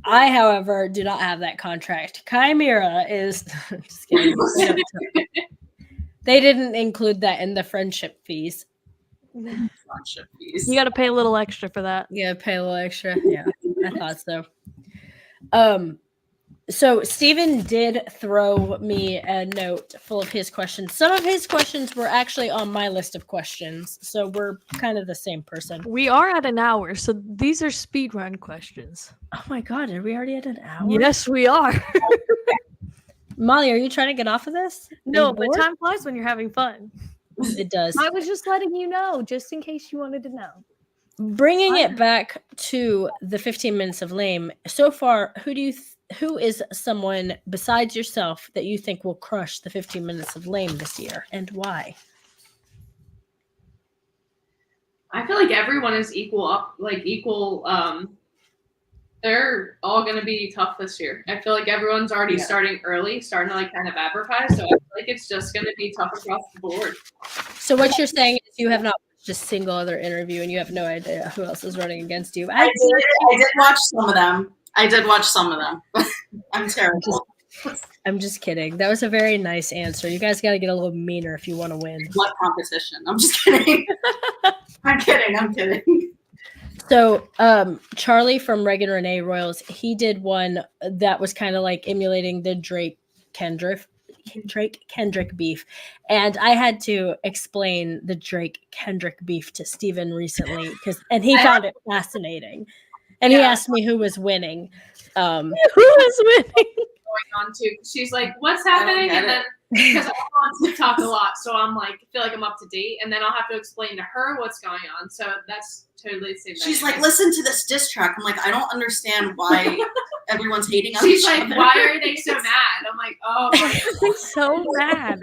[SPEAKER 4] I, however, do not have that contract. Chimera is just kidding. They didn't include that in the friendship fees.
[SPEAKER 6] Friendship fees.
[SPEAKER 2] You got to pay a little extra for that.
[SPEAKER 4] Yeah, pay a little extra. Yeah, I thought so. So Stephen did throw me a note full of his questions. Some of his questions were actually on my list of questions, so we're kind of the same person.
[SPEAKER 2] We are at an hour, so these are speedrun questions.
[SPEAKER 4] Oh my god, are we already at an hour?
[SPEAKER 2] Yes, we are.
[SPEAKER 4] Molly, are you trying to get off of this? Are
[SPEAKER 2] No,
[SPEAKER 4] you
[SPEAKER 2] but
[SPEAKER 4] bored?
[SPEAKER 2] time flies when you're having fun.
[SPEAKER 4] It does.
[SPEAKER 2] I was just letting you know, just in case you wanted to know.
[SPEAKER 4] Bringing it back to the 15 minutes of lame. So far, who is someone besides yourself that you think will crush the 15 minutes of lame this year, and why?
[SPEAKER 3] I feel like everyone is equal. They're all going to be tough this year. I feel like everyone's already starting early, starting to like kind of advertise. So I feel like it's just going to be tough across the board.
[SPEAKER 4] So what you're saying is you have not watched a single other interview and you have no idea who else is running against you.
[SPEAKER 6] I did watch some of them. I'm terrible.
[SPEAKER 4] I'm just kidding. That was a very nice answer. You guys got to get a little meaner if you want to win.
[SPEAKER 6] What competition? I'm just kidding. I'm kidding.
[SPEAKER 4] So Charlie from Reagan Renee Royals, he did one that was kind of like emulating the Drake Kendrick beef. And I had to explain the Drake Kendrick beef to Steven recently and he found it fascinating. And he asked me who was winning.
[SPEAKER 2] Who was winning?
[SPEAKER 3] Going on too. She's like, "What's happening?" And then because I'm on TikTok a lot, so I'm like, feel like I'm up to date, and then I'll have to explain to her what's going on. So that's totally the same.
[SPEAKER 6] She's like, "Listen to this diss track." I'm like, I don't understand why everyone's hating on
[SPEAKER 3] She's
[SPEAKER 6] each
[SPEAKER 3] like,
[SPEAKER 6] other.
[SPEAKER 3] "Why are they so mad?" I'm like, "Oh,
[SPEAKER 2] I'm so mad."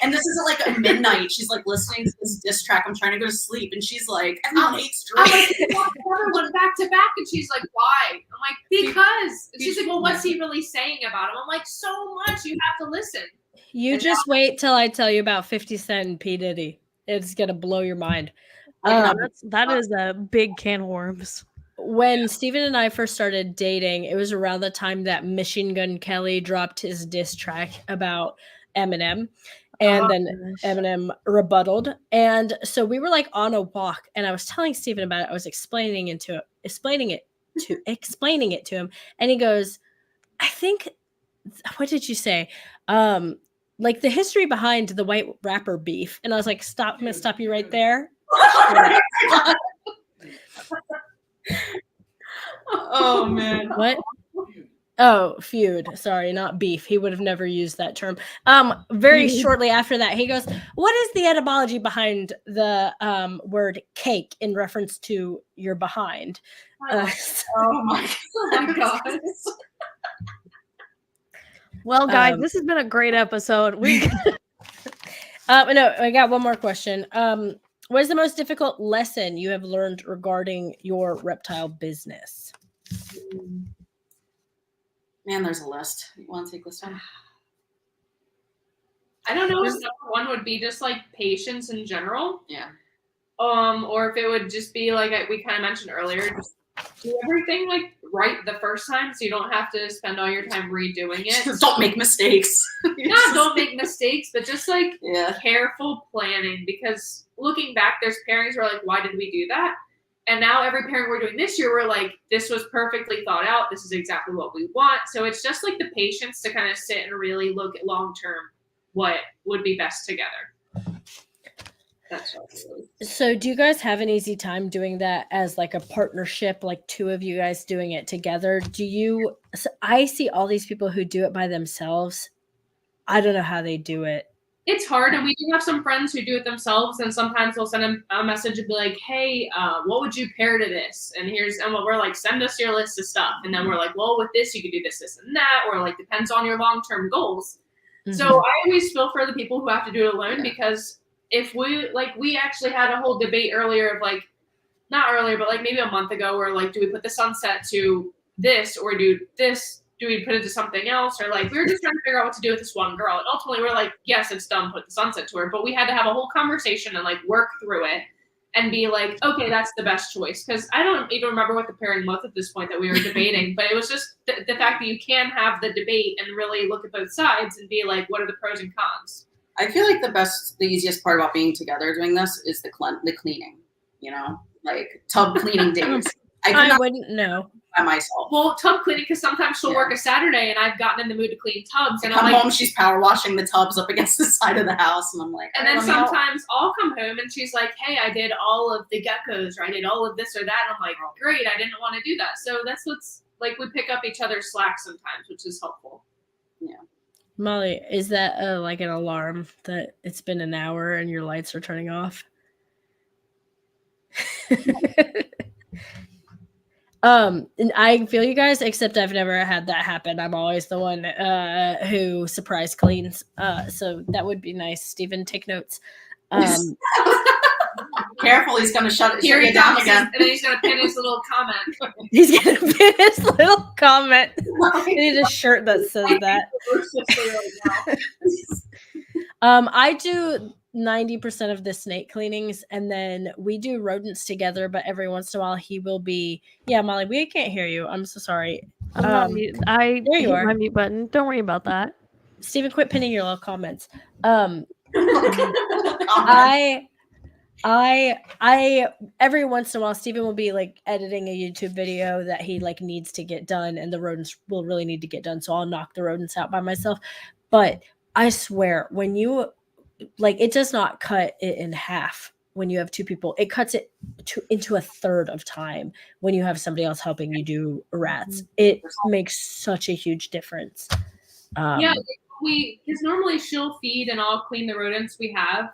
[SPEAKER 6] And this isn't like a midnight. She's like listening to this diss track. I'm trying to go to sleep, and she's like, "Everyone hates
[SPEAKER 3] I'm
[SPEAKER 6] Drake."
[SPEAKER 3] like, "We watched another one back to back," and she's like, "Why?" I'm like, "Because." And she's like, "Well, what's he really saying about him?" I'm like, "So much. You have to listen."
[SPEAKER 4] You just wait till I tell you about 50 Cent and P. Diddy. It's going to blow your mind.
[SPEAKER 2] That is a big can of worms.
[SPEAKER 4] When Steven and I first started dating, it was around the time that Machine Gun Kelly dropped his diss track about Eminem. And then Eminem rebutted. And so we were like on a walk and I was telling Steven about it. I was explaining it to him. And he goes, I think, what did you say? Like the history behind the white rapper beef. And I was like, I'm going to stop you right there.
[SPEAKER 6] Oh man.
[SPEAKER 4] What? Oh, feud. Sorry, not beef. He would have never used that term. Very shortly after that, he goes, what is the etymology behind the word cake in reference to your behind?
[SPEAKER 6] Oh my god.
[SPEAKER 2] Well, guys, this has been a great episode.
[SPEAKER 4] No, I got one more question. What is the most difficult lesson you have learned regarding your reptile business?
[SPEAKER 6] Man, there's a list. You want to take this one?
[SPEAKER 3] I don't know if number one would be just like patience in general.
[SPEAKER 6] Yeah.
[SPEAKER 3] Or if it would just be like we kind of mentioned earlier, just do everything like right the first time, so you don't have to spend all your time redoing it.
[SPEAKER 6] Just don't make mistakes.
[SPEAKER 3] Don't make mistakes, but just like careful planning. Because looking back, there's pairings where like, why did we do that? And now every pairing we're doing this year, we're like, this was perfectly thought out. This is exactly what we want. So it's just like the patience to kind of sit and really look at long term what would be best together. That's what really.
[SPEAKER 4] So do you guys have an easy time doing that as like a partnership, like two of you guys doing it together? I see all these people who do it by themselves. I don't know how they do it.
[SPEAKER 3] It's hard, and we do have some friends who do it themselves, and sometimes they'll send a message and be like, hey, what would you pair to this? And we're like, send us your list of stuff. And then we're like, well, with this, you could do this, this, and that, or like, depends on your long-term goals. Mm-hmm. So I always feel for the people who have to do it alone, because if we actually had a whole debate earlier of like, not earlier, but like maybe a month ago, where like, do we put the sunset to this, or do we put it to something else? Or like, we were just trying to figure out what to do with this one girl. And ultimately we're like, yes, it's done, put the sunset to her. But we had to have a whole conversation and like work through it and be like, okay, that's the best choice. Because I don't even remember what the pairing was at this point that we were debating, but it was just the fact that you can have the debate and really look at both sides and be like, what are the pros and cons?
[SPEAKER 6] I feel like the easiest part about being together doing this is the cleaning, like tub cleaning days. I could
[SPEAKER 4] I
[SPEAKER 6] not
[SPEAKER 4] wouldn't know.
[SPEAKER 6] by myself.
[SPEAKER 3] Well, tub cleaning, because sometimes she'll
[SPEAKER 6] Yeah.
[SPEAKER 3] work a Saturday and I've gotten in the mood to clean tubs,
[SPEAKER 6] I
[SPEAKER 3] and
[SPEAKER 6] come
[SPEAKER 3] I'm like,
[SPEAKER 6] home, she's power washing the tubs up against the side of the house, and I'm like,
[SPEAKER 3] and
[SPEAKER 6] "All
[SPEAKER 3] then
[SPEAKER 6] right, let me help."
[SPEAKER 3] sometimes I'll come home and she's like, hey, I did all of the geckos, or I did all of this or that, and I'm like, great, I didn't want to do that. So that's what's like, we pick up each other's slack sometimes, which is helpful.
[SPEAKER 4] Molly, is that like an alarm that it's been an hour and your lights are turning off? And I feel you guys, except I've never had that happen. I'm always the one who surprise cleans. So that would be nice. Steven, take notes.
[SPEAKER 6] Careful, he's gonna shut
[SPEAKER 3] Here
[SPEAKER 6] you
[SPEAKER 3] he
[SPEAKER 6] down
[SPEAKER 3] comes,
[SPEAKER 6] again.
[SPEAKER 3] and then he's gonna pin his little comment.
[SPEAKER 4] He's gonna pin his little comment. I need a shirt that says that. I do 90% of the snake cleanings, and then we do rodents together. But every once in a while, he will be. Yeah, Molly, we can't hear you. I'm so sorry.
[SPEAKER 2] I'm not mute. I
[SPEAKER 4] there you
[SPEAKER 2] hit
[SPEAKER 4] are.
[SPEAKER 2] my mute button. Don't worry about that.
[SPEAKER 4] Steven, quit pinning your little comments.
[SPEAKER 6] Comment.
[SPEAKER 4] I every once in a while, Steven will be like editing a YouTube video that he like needs to get done, and the rodents will really need to get done. So I'll knock the rodents out by myself. But I swear, when you like, it does not cut it in half when you have two people. It cuts it into a third of time when you have somebody else helping you do rats. It makes such a huge difference.
[SPEAKER 3] Yeah, because normally she'll feed and I'll clean the rodents we have.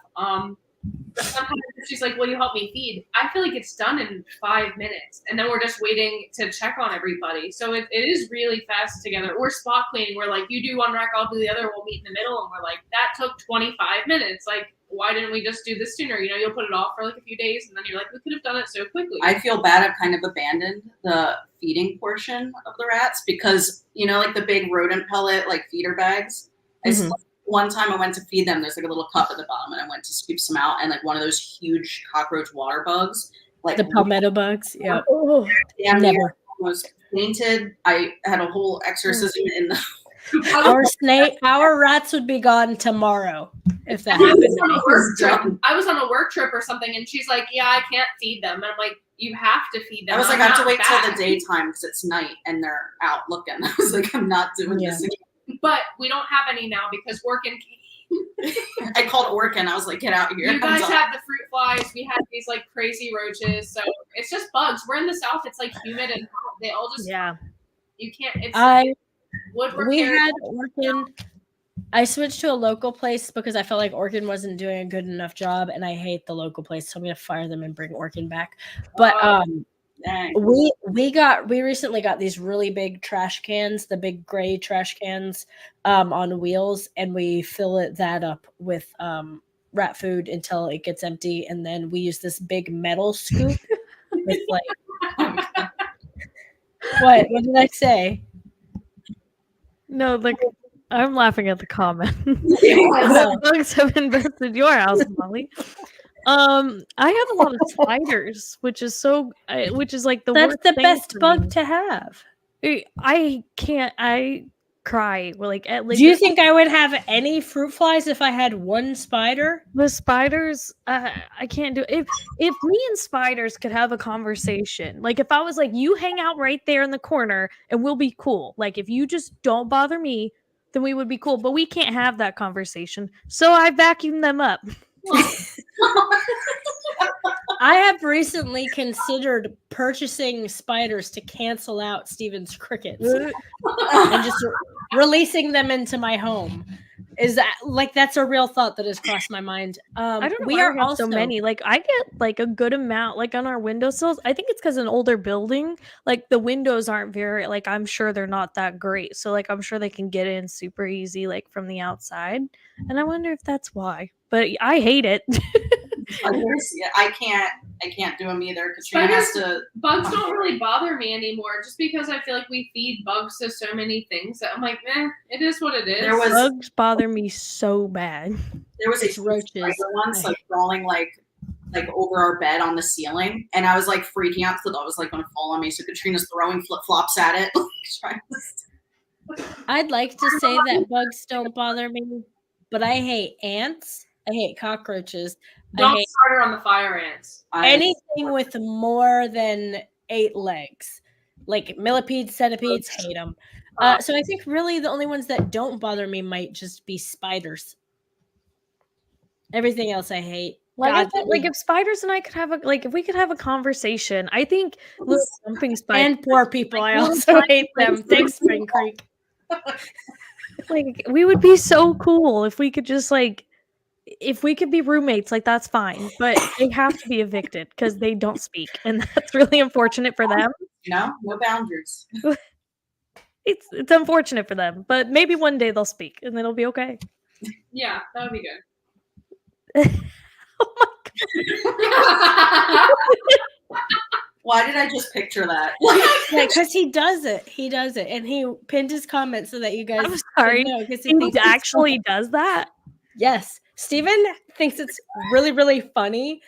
[SPEAKER 3] But sometimes she's like, will you help me feed? I feel like it's done in 5 minutes, and then we're just waiting to check on everybody. So it is really fast together. Or spot cleaning, where like you do one rack, I'll do the other, we'll meet in the middle, and we're like, that took 25 minutes. Like, why didn't we just do this sooner? You know, you'll put it off for like a few days, and then you're like, we could have done it so quickly.
[SPEAKER 6] I feel bad. I've kind of abandoned the feeding portion of the rats because, you know, like the big rodent pellet, like feeder bags. One time I went to feed them, there's like a little cup at the bottom, and I went to scoop some out, and like one of those huge cockroach water bugs, like
[SPEAKER 4] the palmetto bugs. Yeah.
[SPEAKER 6] damn
[SPEAKER 4] Never.
[SPEAKER 6] near almost fainted. I had a whole exorcism in the
[SPEAKER 4] Our rats would be gone tomorrow if that happened.
[SPEAKER 3] I was on a work trip or something, and she's like, yeah, I can't feed them. And I'm like, you have to feed them.
[SPEAKER 6] I was like,
[SPEAKER 3] I'm
[SPEAKER 6] I have to
[SPEAKER 3] not
[SPEAKER 6] wait till
[SPEAKER 3] back.
[SPEAKER 6] the daytime because it's night and they're out looking. I was like, I'm not doing this again.
[SPEAKER 3] But we don't have any now because Orkin came.
[SPEAKER 6] I called Orkin. I was like, get out here.
[SPEAKER 3] You guys have the fruit flies. We had these like crazy roaches. So it's just bugs. We're in the South. It's like humid and hot. They all just You can't. It's wood
[SPEAKER 4] We
[SPEAKER 3] repair.
[SPEAKER 4] had Orkin. I switched to a local place because I felt like Orkin wasn't doing a good enough job, and I hate the local place, so I'm gonna fire them and bring Orkin back. But we recently got these really big trash cans, the big gray trash cans on wheels, and we fill that up with rat food until it gets empty, and then we use this big metal scoop with like what did I say?
[SPEAKER 2] No, like I'm laughing at the comment. The bugs have infested your house, Molly. I have a lot of spiders, which is like the
[SPEAKER 4] That's
[SPEAKER 2] worst
[SPEAKER 4] the
[SPEAKER 2] thing
[SPEAKER 4] best
[SPEAKER 2] for
[SPEAKER 4] bug
[SPEAKER 2] me.
[SPEAKER 4] to have.
[SPEAKER 2] I can't. I cry. Like,
[SPEAKER 4] do you think I would have any fruit flies if I had one spider?
[SPEAKER 2] The spiders, I can't do it. If me and spiders could have a conversation, like if I was like, you hang out right there in the corner and we'll be cool. Like if you just don't bother me, then we would be cool. But we can't have that conversation. So I vacuum them up.
[SPEAKER 4] I have recently considered purchasing spiders to cancel out Steven's crickets and just releasing them into my home. Is that like that's a real thought that has crossed my mind?
[SPEAKER 2] I don't know.
[SPEAKER 4] We
[SPEAKER 2] why
[SPEAKER 4] are
[SPEAKER 2] we have
[SPEAKER 4] also
[SPEAKER 2] so many. Like I get like a good amount, like on our windowsills. I think it's because an older building, like the windows aren't very like I'm sure they're not that great. So like I'm sure they can get in super easy, like from the outside. And I wonder if that's why. But I hate it.
[SPEAKER 6] I can't do them either. Katrina has to.
[SPEAKER 3] Bugs don't really bother me anymore, just because I feel like we feed bugs to so many things that I'm like, it is what it is.
[SPEAKER 2] Bugs bother me so bad.
[SPEAKER 6] There was a roaches once like crawling like over our bed on the ceiling, and I was like freaking out because I was like going to fall on me. So Katrina's throwing flip flops at it.
[SPEAKER 4] I'd like to say that bugs don't bother me, but I hate ants. I hate cockroaches.
[SPEAKER 3] Don't start her on the fire ants.
[SPEAKER 4] Anything with more than 8 legs. Like millipedes, centipedes, hate them. So I think really the only ones that don't bother me might just be spiders. Everything else I hate.
[SPEAKER 2] Like,
[SPEAKER 4] God,
[SPEAKER 2] like if spiders and I could have if we could have a conversation, I think little jumping spiders
[SPEAKER 4] and poor people,
[SPEAKER 2] like,
[SPEAKER 4] I
[SPEAKER 2] little
[SPEAKER 4] also
[SPEAKER 2] tiny
[SPEAKER 4] hate them.
[SPEAKER 2] spiders.
[SPEAKER 4] Thanks, Spring Creek.
[SPEAKER 2] Like we would be so cool if we could just like if we could be roommates, like that's fine. But they have to be evicted because they don't speak, and that's really unfortunate for them.
[SPEAKER 6] You know, no boundaries.
[SPEAKER 2] It's unfortunate for them, but maybe one day they'll speak, and then it'll be okay.
[SPEAKER 3] Yeah, that would be good.
[SPEAKER 2] Oh my
[SPEAKER 6] Why did I just picture that?
[SPEAKER 4] Yeah, because he does it. He does it. And he pinned his comment so that you guys
[SPEAKER 2] I'm sorry.
[SPEAKER 4] know, 'cause
[SPEAKER 2] He
[SPEAKER 4] thinks it's
[SPEAKER 2] actually
[SPEAKER 4] funny.
[SPEAKER 2] does that.
[SPEAKER 4] Yes. Steven thinks it's really, really funny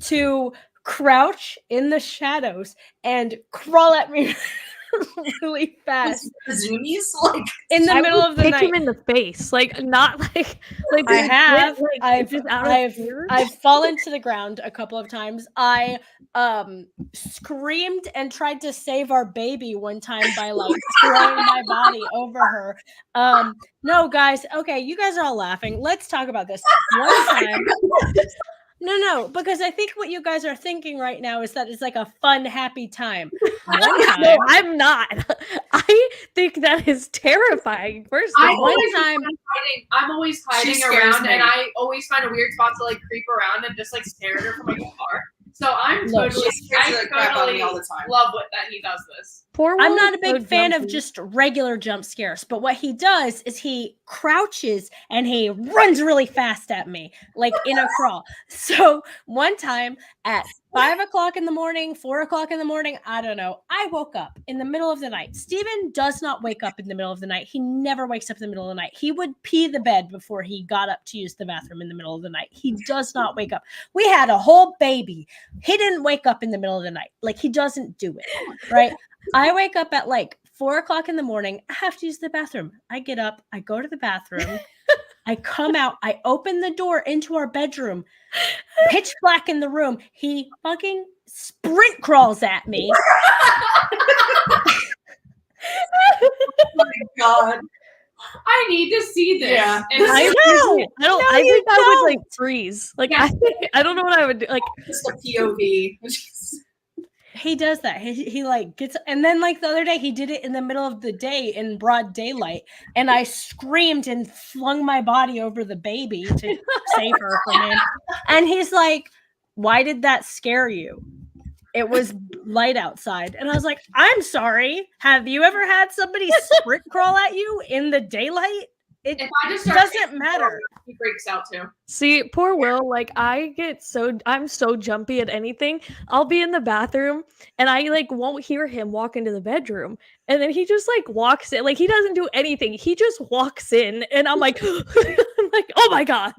[SPEAKER 4] to crouch in the shadows and crawl at me really fast
[SPEAKER 6] Zoomies, like
[SPEAKER 4] in the
[SPEAKER 2] I
[SPEAKER 4] middle
[SPEAKER 2] would
[SPEAKER 4] of the
[SPEAKER 2] kick
[SPEAKER 4] night.
[SPEAKER 2] him in the face, like not like
[SPEAKER 4] I have.
[SPEAKER 2] like, just out of fear.
[SPEAKER 4] I've fallen to the ground a couple of times. I screamed and tried to save our baby one time by like throwing my body over her. No, guys. Okay, you guys are all laughing. Let's talk about this. One time. No, because I think what you guys are thinking right now is that it's like a fun, happy time. One time.
[SPEAKER 2] No, I'm not. I think that is terrifying. First of all,
[SPEAKER 3] I'm always hiding
[SPEAKER 6] She scares
[SPEAKER 3] around,
[SPEAKER 6] me.
[SPEAKER 3] and I always find a weird spot to like creep around and just like stare at her from my car. So I'm
[SPEAKER 4] Look,
[SPEAKER 3] totally,
[SPEAKER 6] she scares the crap out of
[SPEAKER 3] totally
[SPEAKER 6] me all the time.
[SPEAKER 3] love that he does this.
[SPEAKER 2] poor
[SPEAKER 4] I'm
[SPEAKER 2] Will
[SPEAKER 4] not a
[SPEAKER 2] is
[SPEAKER 4] big
[SPEAKER 2] so
[SPEAKER 4] fan of
[SPEAKER 2] jumpy.
[SPEAKER 4] just regular jump scares, but what he does is he crouches and he runs really fast at me, like in a crawl. So one time at 5 o'clock in the morning, 4 o'clock in the morning, I don't know, I woke up in the middle of the night. Steven does not wake up in the middle of the night. He never wakes up in the middle of the night. He would pee the bed before he got up to use the bathroom in the middle of the night. He does not wake up. We had a whole baby. He didn't wake up in the middle of the night. Like, he doesn't do it, right? I wake up at like 4 o'clock in the morning. I have to use the bathroom. I get up, I go to the bathroom, I come out, I open the door into our bedroom, pitch black in the room. He fucking sprint crawls at me.
[SPEAKER 6] oh my god.
[SPEAKER 3] I need to see this.
[SPEAKER 6] Yeah.
[SPEAKER 3] And
[SPEAKER 4] I
[SPEAKER 3] see-
[SPEAKER 4] know.
[SPEAKER 2] I don't.
[SPEAKER 4] No,
[SPEAKER 2] I
[SPEAKER 4] you
[SPEAKER 2] think I would like
[SPEAKER 4] don't.
[SPEAKER 2] freeze. Like
[SPEAKER 3] Yeah.
[SPEAKER 2] I don't know what I would do. Like
[SPEAKER 6] Just a POV. which is-
[SPEAKER 4] He does that. He like gets, and then like the other day he did it in the middle of the day in broad daylight, and I screamed and flung my body over the baby to save her from him. And he's like, "Why did that scare you? It was light outside." And I was like, "I'm sorry. Have you ever had somebody sprint crawl at you in the daylight? It
[SPEAKER 3] If I just start
[SPEAKER 4] doesn't
[SPEAKER 3] taking
[SPEAKER 4] matter."
[SPEAKER 3] he freaks out too.
[SPEAKER 2] see, poor Will. Like I'm so jumpy at anything. I'll be in the bathroom and I like won't hear him walk into the bedroom, and then he just like walks in. Like he doesn't do anything. He just walks in, and I'm like, I'm like, oh my god.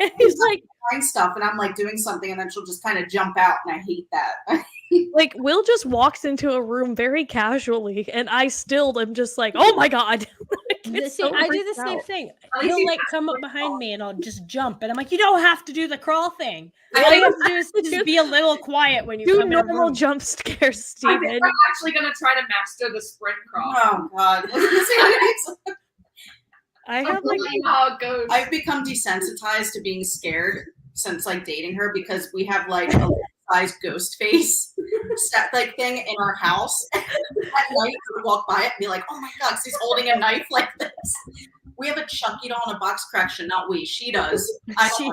[SPEAKER 2] And he's like,
[SPEAKER 6] Find stuff, and I'm like doing something, and then she'll just kind of jump out, and I hate that.
[SPEAKER 2] like Will just walks into a room very casually, and I still am just like, oh my god. Like, it's
[SPEAKER 4] See,
[SPEAKER 2] so
[SPEAKER 4] I do
[SPEAKER 2] freaked
[SPEAKER 4] the same
[SPEAKER 2] out.
[SPEAKER 4] thing.
[SPEAKER 3] At least
[SPEAKER 4] He'll
[SPEAKER 3] he
[SPEAKER 4] like
[SPEAKER 3] has
[SPEAKER 4] come up
[SPEAKER 3] sprint
[SPEAKER 4] behind
[SPEAKER 3] crawl.
[SPEAKER 4] me and I'll just jump, and I'm like, "You don't have to do the crawl thing.
[SPEAKER 6] I
[SPEAKER 4] All you
[SPEAKER 6] think-
[SPEAKER 4] have to do is just be a little quiet when you
[SPEAKER 2] Do
[SPEAKER 4] come in a
[SPEAKER 2] normal
[SPEAKER 4] room."
[SPEAKER 2] jump scares,
[SPEAKER 3] I think
[SPEAKER 2] Steven.
[SPEAKER 3] I'm actually gonna try to master the sprint crawl.
[SPEAKER 6] Oh god.
[SPEAKER 2] I
[SPEAKER 3] I'm
[SPEAKER 2] have like
[SPEAKER 3] seeing how it goes.
[SPEAKER 6] I've become desensitized to being scared since like dating her, because we have like a size ghost face set like thing in our house. At night, I would walk by it and be like, "Oh my god, she's holding a knife like this." We have a Chucky doll and a box correction, not we. She does.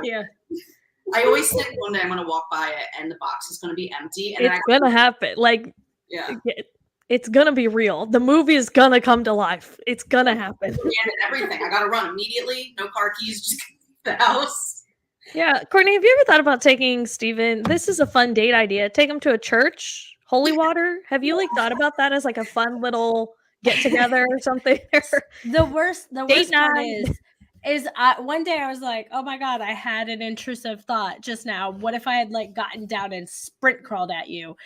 [SPEAKER 4] Yeah.
[SPEAKER 6] I always think one day I'm gonna walk by it and the box is gonna be empty, and then
[SPEAKER 2] it's gonna happen. Like
[SPEAKER 6] yeah,
[SPEAKER 2] it's gonna be real. The movie is gonna come to life. It's gonna happen.
[SPEAKER 6] and everything. I gotta run immediately. No car keys. Just the house.
[SPEAKER 2] Yeah, Courtney, have you ever thought about taking Steven? This is a fun date idea. Take him to a church, holy water. Have you like thought about that as like a fun little get together or something?
[SPEAKER 4] The worst part
[SPEAKER 2] night.
[SPEAKER 4] is one day I was like, "Oh my god, I had an intrusive thought just now. What if I had like gotten down and sprint crawled at you?"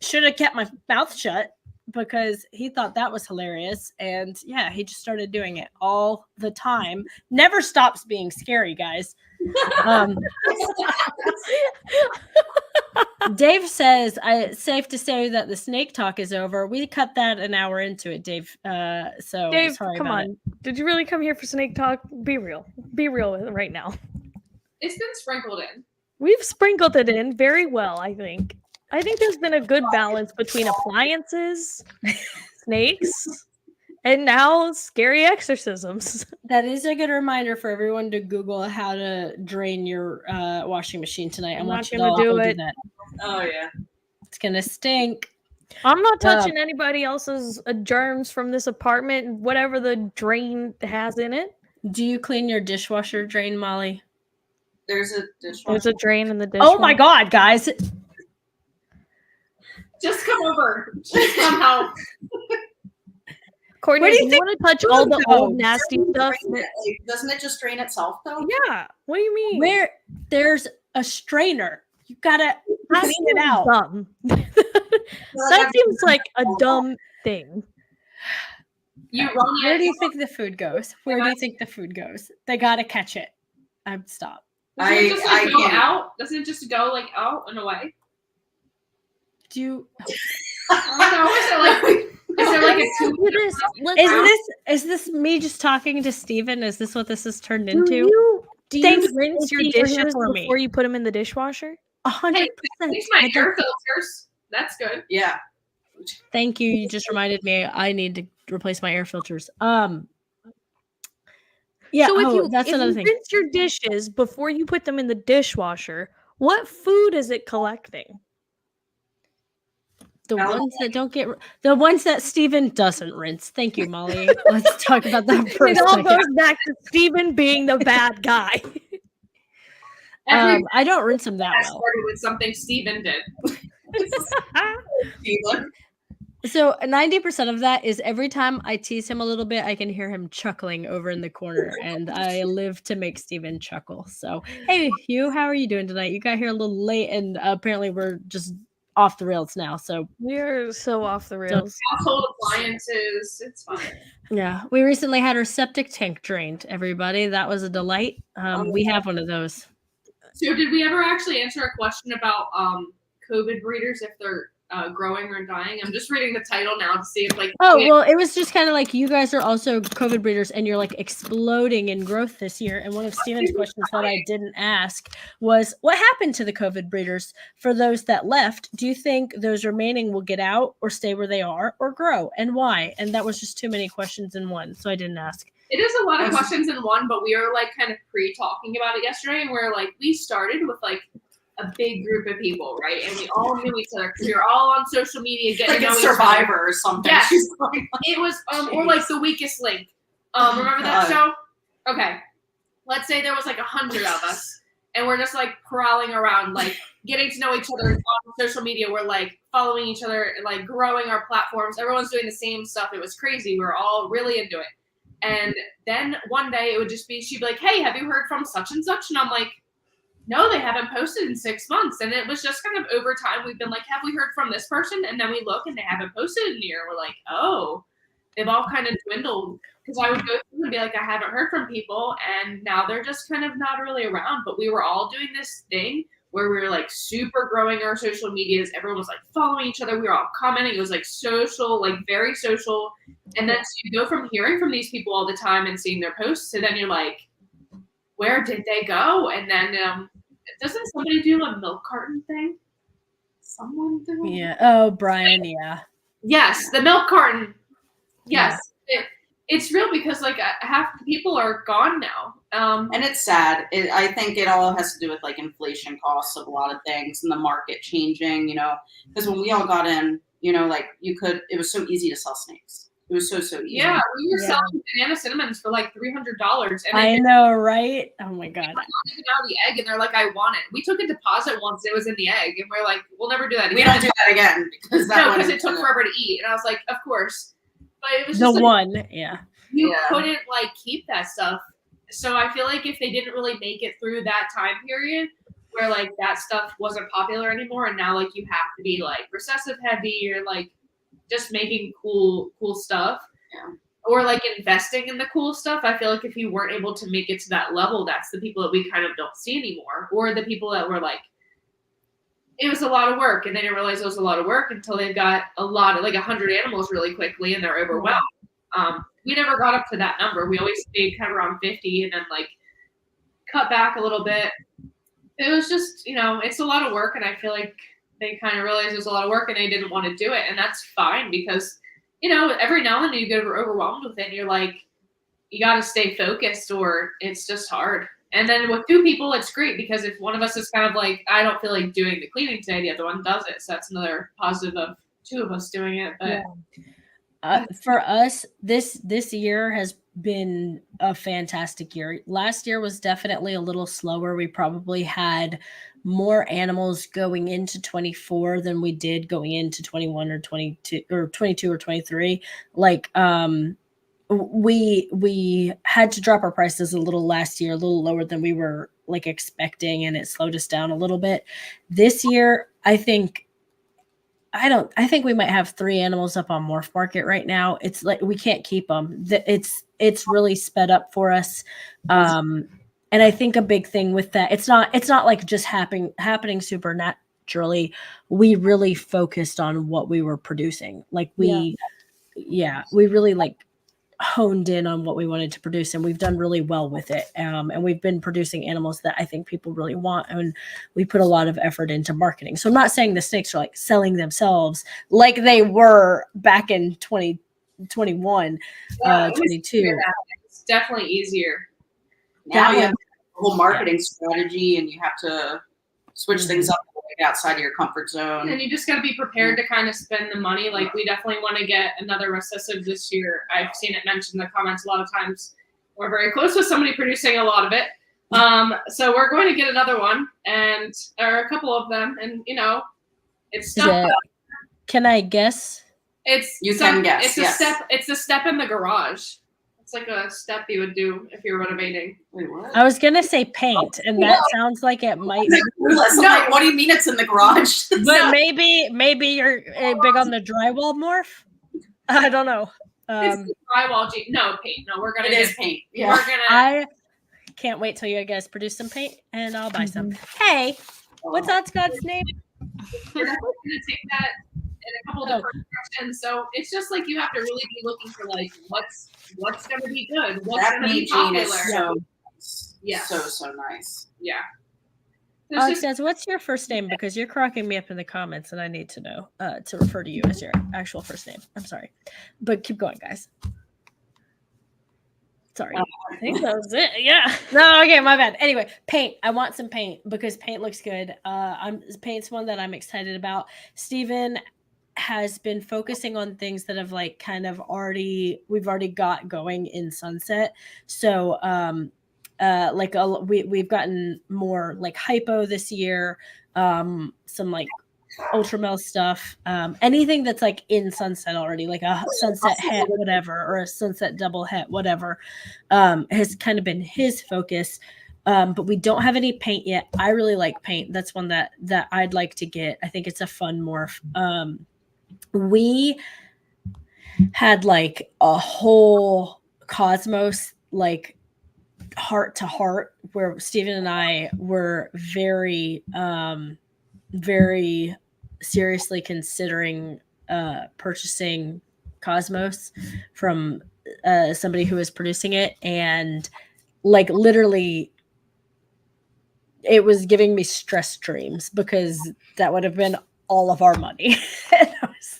[SPEAKER 4] Should have kept my mouth shut, because he thought that was hilarious. And yeah, he just started doing it all the time. Never stops being scary, guys. Dave says it's safe to say that the snake talk is over. We cut that an hour into it, Dave. So
[SPEAKER 2] Dave,
[SPEAKER 4] sorry
[SPEAKER 2] come
[SPEAKER 4] about
[SPEAKER 2] on.
[SPEAKER 4] it.
[SPEAKER 2] Did you really come here for snake talk? Be real. Be real with it right now.
[SPEAKER 3] It's been sprinkled in.
[SPEAKER 2] We've sprinkled it in very well, I think. I think there's been a good balance between appliances, snakes, and now scary exorcisms.
[SPEAKER 4] That is a good reminder for everyone to Google how to drain your washing machine tonight. I
[SPEAKER 2] I'm
[SPEAKER 4] want
[SPEAKER 2] not
[SPEAKER 4] you to
[SPEAKER 2] gonna
[SPEAKER 4] all
[SPEAKER 2] do
[SPEAKER 4] go
[SPEAKER 2] it.
[SPEAKER 4] do that.
[SPEAKER 6] Oh yeah.
[SPEAKER 4] It's gonna stink.
[SPEAKER 2] I'm not touching anybody else's germs from this apartment, whatever the drain has in it.
[SPEAKER 4] Do you clean your dishwasher drain, Molly?
[SPEAKER 6] There's a dishwasher.
[SPEAKER 2] There's a drain in the dishwasher.
[SPEAKER 4] Oh my God, guys!
[SPEAKER 3] Just come over. Just somehow.
[SPEAKER 2] Courtney,
[SPEAKER 4] Where do
[SPEAKER 2] do
[SPEAKER 4] you
[SPEAKER 2] you want to touch all the old nasty stuff?
[SPEAKER 6] Doesn't it just drain itself though?
[SPEAKER 2] Yeah. What do you mean?
[SPEAKER 4] Where there's a strainer, you gotta
[SPEAKER 2] That
[SPEAKER 4] clean it
[SPEAKER 2] seems
[SPEAKER 4] out.
[SPEAKER 2] dumb. That seems like a dumb thing.
[SPEAKER 3] You run
[SPEAKER 4] Where
[SPEAKER 3] it.
[SPEAKER 4] do you think the food goes? Where do you think the food goes? They gotta catch it. I'm stop.
[SPEAKER 3] Doesn't it just like
[SPEAKER 6] I
[SPEAKER 3] go
[SPEAKER 6] can't.
[SPEAKER 3] out? Doesn't it just go like out and away?
[SPEAKER 4] Do you,
[SPEAKER 3] I don't know. Is there like a tube?
[SPEAKER 4] is this me just talking to Steven? Is this what this has turned
[SPEAKER 2] Do
[SPEAKER 4] into?
[SPEAKER 2] you
[SPEAKER 4] Thanks,
[SPEAKER 2] rinse your
[SPEAKER 4] Steve, for here
[SPEAKER 2] dishes
[SPEAKER 4] for me.
[SPEAKER 2] before you put them in the dishwasher?
[SPEAKER 4] 100%.
[SPEAKER 3] These my air filters. That's good.
[SPEAKER 6] Yeah.
[SPEAKER 4] Thank you. You just reminded me I need to replace my air filters. Yeah,
[SPEAKER 2] So
[SPEAKER 4] that's
[SPEAKER 2] if
[SPEAKER 4] another
[SPEAKER 2] you
[SPEAKER 4] thing.
[SPEAKER 2] rinse your dishes before you put them in the dishwasher, what food is it collecting?
[SPEAKER 4] The
[SPEAKER 6] Well-
[SPEAKER 4] ones that don't get the ones that Steven doesn't rinse. Thank you, Molly. Let's talk about that for a
[SPEAKER 2] It all
[SPEAKER 4] second.
[SPEAKER 2] goes back to Steven being the bad guy.
[SPEAKER 3] Every
[SPEAKER 4] I don't rinse them that
[SPEAKER 3] I
[SPEAKER 4] well.
[SPEAKER 3] started with something Steven did.
[SPEAKER 6] Steven.
[SPEAKER 4] So 90% of that is every time I tease him a little bit, I can hear him chuckling over in the corner, and I live to make Steven chuckle. So, hey, Hugh, how are you doing tonight? You got here a little late, and apparently we're just off the rails now. So,
[SPEAKER 2] We're so off the rails.
[SPEAKER 3] Household appliances. It's fine.
[SPEAKER 4] yeah, we recently had our septic tank drained, everybody. That was a delight. We have one of those.
[SPEAKER 3] So did we ever actually answer a question about COVID breeders if they're growing or dying? I'm just reading the title now to see if like
[SPEAKER 4] Well, it was just kind of like you guys are also COVID breeders and you're like exploding in growth this year. And one of Steven's questions that I didn't ask was what happened to the COVID breeders for those that left? Do you think those remaining will get out or stay where they are or grow, and why? And that was just too many questions in one, so I didn't ask.
[SPEAKER 3] it is a lot of questions in one, but we were like kind of pre-talking about it yesterday, and we're like we started with like a big group of people, right? And we all knew each other because we were all on social media getting
[SPEAKER 6] Like
[SPEAKER 3] to know
[SPEAKER 6] a
[SPEAKER 3] each other.
[SPEAKER 6] Survivor or something.
[SPEAKER 3] Yes.
[SPEAKER 6] She's like,
[SPEAKER 3] It was or like the weakest link. Remember that show? Okay. Let's say there was like 100 of us and we're just like prowling around, like getting to know each other on social media. We're like following each other and like growing our platforms. Everyone's doing the same stuff. It was crazy. We were all really into it. And then one day it would just be, she'd be like, hey, have you heard from such and such? And I'm like, no, they haven't posted in 6 months. And it was just kind of over time. We've been like, have we heard from this person? And then we look and they haven't posted in a year. We're like, oh, they've all kind of dwindled. Because I would go through and be like, I haven't heard from people. And now they're just kind of not really around. But we were all doing this thing where we were like super growing our social medias. Everyone was like following each other. We were all commenting. It was like social, like very social. And then so you go from hearing from these people all the time and seeing their posts to then you're like, where did they go? And then doesn't somebody do a milk carton thing? Someone do it?
[SPEAKER 4] Yeah. Oh, Brian. Yeah.
[SPEAKER 3] Yes, the milk carton. Yes. It's real because like half the people are gone now.
[SPEAKER 6] and it's sad. I think it all has to do with like inflation costs of a lot of things and the market changing, you know, because when we all got in, you know, like it was so easy to sell snakes. It was so easy.
[SPEAKER 3] Yeah, we were selling banana cinnamons for like $300. And
[SPEAKER 4] I know, right? Oh my God.
[SPEAKER 3] Out of the egg, and they're like, I want it. We took a deposit once; it was in the egg, and we're like, we'll never do that again.
[SPEAKER 6] We don't do that again because
[SPEAKER 3] because it took forever to eat. And I was like, of course, but it was
[SPEAKER 4] The
[SPEAKER 3] just like,
[SPEAKER 4] one. Yeah.
[SPEAKER 3] you
[SPEAKER 6] Yeah.
[SPEAKER 3] couldn't like keep that stuff. So I feel like if they didn't really make it through that time period where like that stuff wasn't popular anymore, and now like you have to be like recessive heavy or like just making cool stuff.
[SPEAKER 6] Yeah.
[SPEAKER 3] Or like investing in the cool stuff. I feel like if you weren't able to make it to that level, that's the people that we kind of don't see anymore. Or the people that were like it was a lot of work, and they didn't realize it was a lot of work until they got a lot of 100 animals really quickly, and they're overwhelmed. We never got up to that number. We always stayed kind of around 50, and then cut back a little bit. It was just, it's a lot of work, and I feel like they kind of realized it was a lot of work, and they didn't want to do it, and that's fine because, every now and then you get overwhelmed with it, and you're like, you got to stay focused, or it's just hard. And then with 2 people, it's great because if one of us is kind of like, I don't feel like doing the cleaning today, the other one does it. So that's another positive of 2 of us doing it. But
[SPEAKER 4] for us, this year has been a fantastic year. Last year was definitely a little slower. We probably had more animals going into 24 than we did going into 21 or 22 or 22 or 23. We had to drop our prices a little last year, a little lower than we were expecting, and it slowed us down a little bit. This year, I think we might have 3 animals up on Morph Market right now. It's we can't keep them. It's really sped up for us. And I think a big thing with that, it's not just happening supernaturally. We really focused on what we were producing. We really honed in on what we wanted to produce, and we've done really well with it. And we've been producing animals that I think people really want, and we put a lot of effort into marketing. So I'm not saying the snakes are selling themselves like they were back in 2021, 22.
[SPEAKER 3] It's definitely easier.
[SPEAKER 6] Now you have a whole marketing strategy, and you have to switch things up outside of your comfort zone.
[SPEAKER 3] And you just got to be prepared to kind of spend the money. We definitely want to get another recessive this year. I've seen it mentioned in the comments a lot of times. We're very close with somebody producing a lot of it. So we're going to get another one, or a couple of them, and it's stuff.
[SPEAKER 4] Can I guess?
[SPEAKER 6] Can guess.
[SPEAKER 3] It's a step in the garage. It's like a step you would do if you're renovating.
[SPEAKER 6] Wait, what?
[SPEAKER 4] I was gonna say paint, and that sounds like it might.
[SPEAKER 6] What do you mean it's in the garage?
[SPEAKER 4] But maybe you're big on the drywall morph. I don't know.
[SPEAKER 3] It's drywall. No paint. No, we're gonna.
[SPEAKER 6] It is paint. Yeah.
[SPEAKER 3] We're gonna.
[SPEAKER 4] I can't wait till you guys produce some paint, and I'll buy some. Hey, what's that Scott's name?
[SPEAKER 3] We're definitely gonna take that in a couple different directions. So it's just you have to really be looking for what's going to be good, what's going to be popular.
[SPEAKER 6] So nice.
[SPEAKER 3] Yeah.
[SPEAKER 4] Alex says, "What's your first name?" Because you're cracking me up in the comments, and I need to know to refer to you as your actual first name. I'm sorry, but keep going, guys. Sorry.
[SPEAKER 2] I think that was it. Yeah.
[SPEAKER 4] No, okay, my bad. Anyway, paint. I want some paint because paint looks good. Paint's one that I'm excited about. Steven has been focusing on things that have we've already got going in Sunset. So we've gotten more hypo this year, some Ultramel stuff, anything that's in Sunset already, like a Sunset het, whatever, or a Sunset double het, whatever, has kind of been his focus. But we don't have any paint yet. I really like paint. That's one that I'd like to get. I think it's a fun morph. We had a whole Cosmos heart to heart where Steven and I were very very seriously considering purchasing Cosmos from somebody who was producing it, and literally it was giving me stress dreams because that would have been all of our money. And I was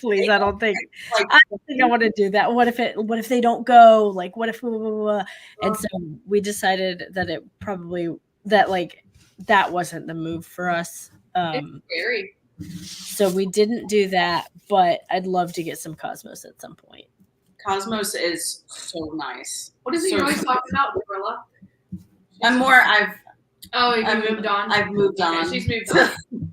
[SPEAKER 4] please, I don't think I want to do that. What if they don't go? What if and so we decided that it probably that wasn't the move for us.
[SPEAKER 3] It's scary.
[SPEAKER 4] So we didn't do that, but I'd love to get some Cosmos at some point.
[SPEAKER 6] Cosmos is so nice.
[SPEAKER 3] What is it you're always talking about, Gorilla? You've moved on.
[SPEAKER 6] I've moved on.
[SPEAKER 3] Okay, she's moved on.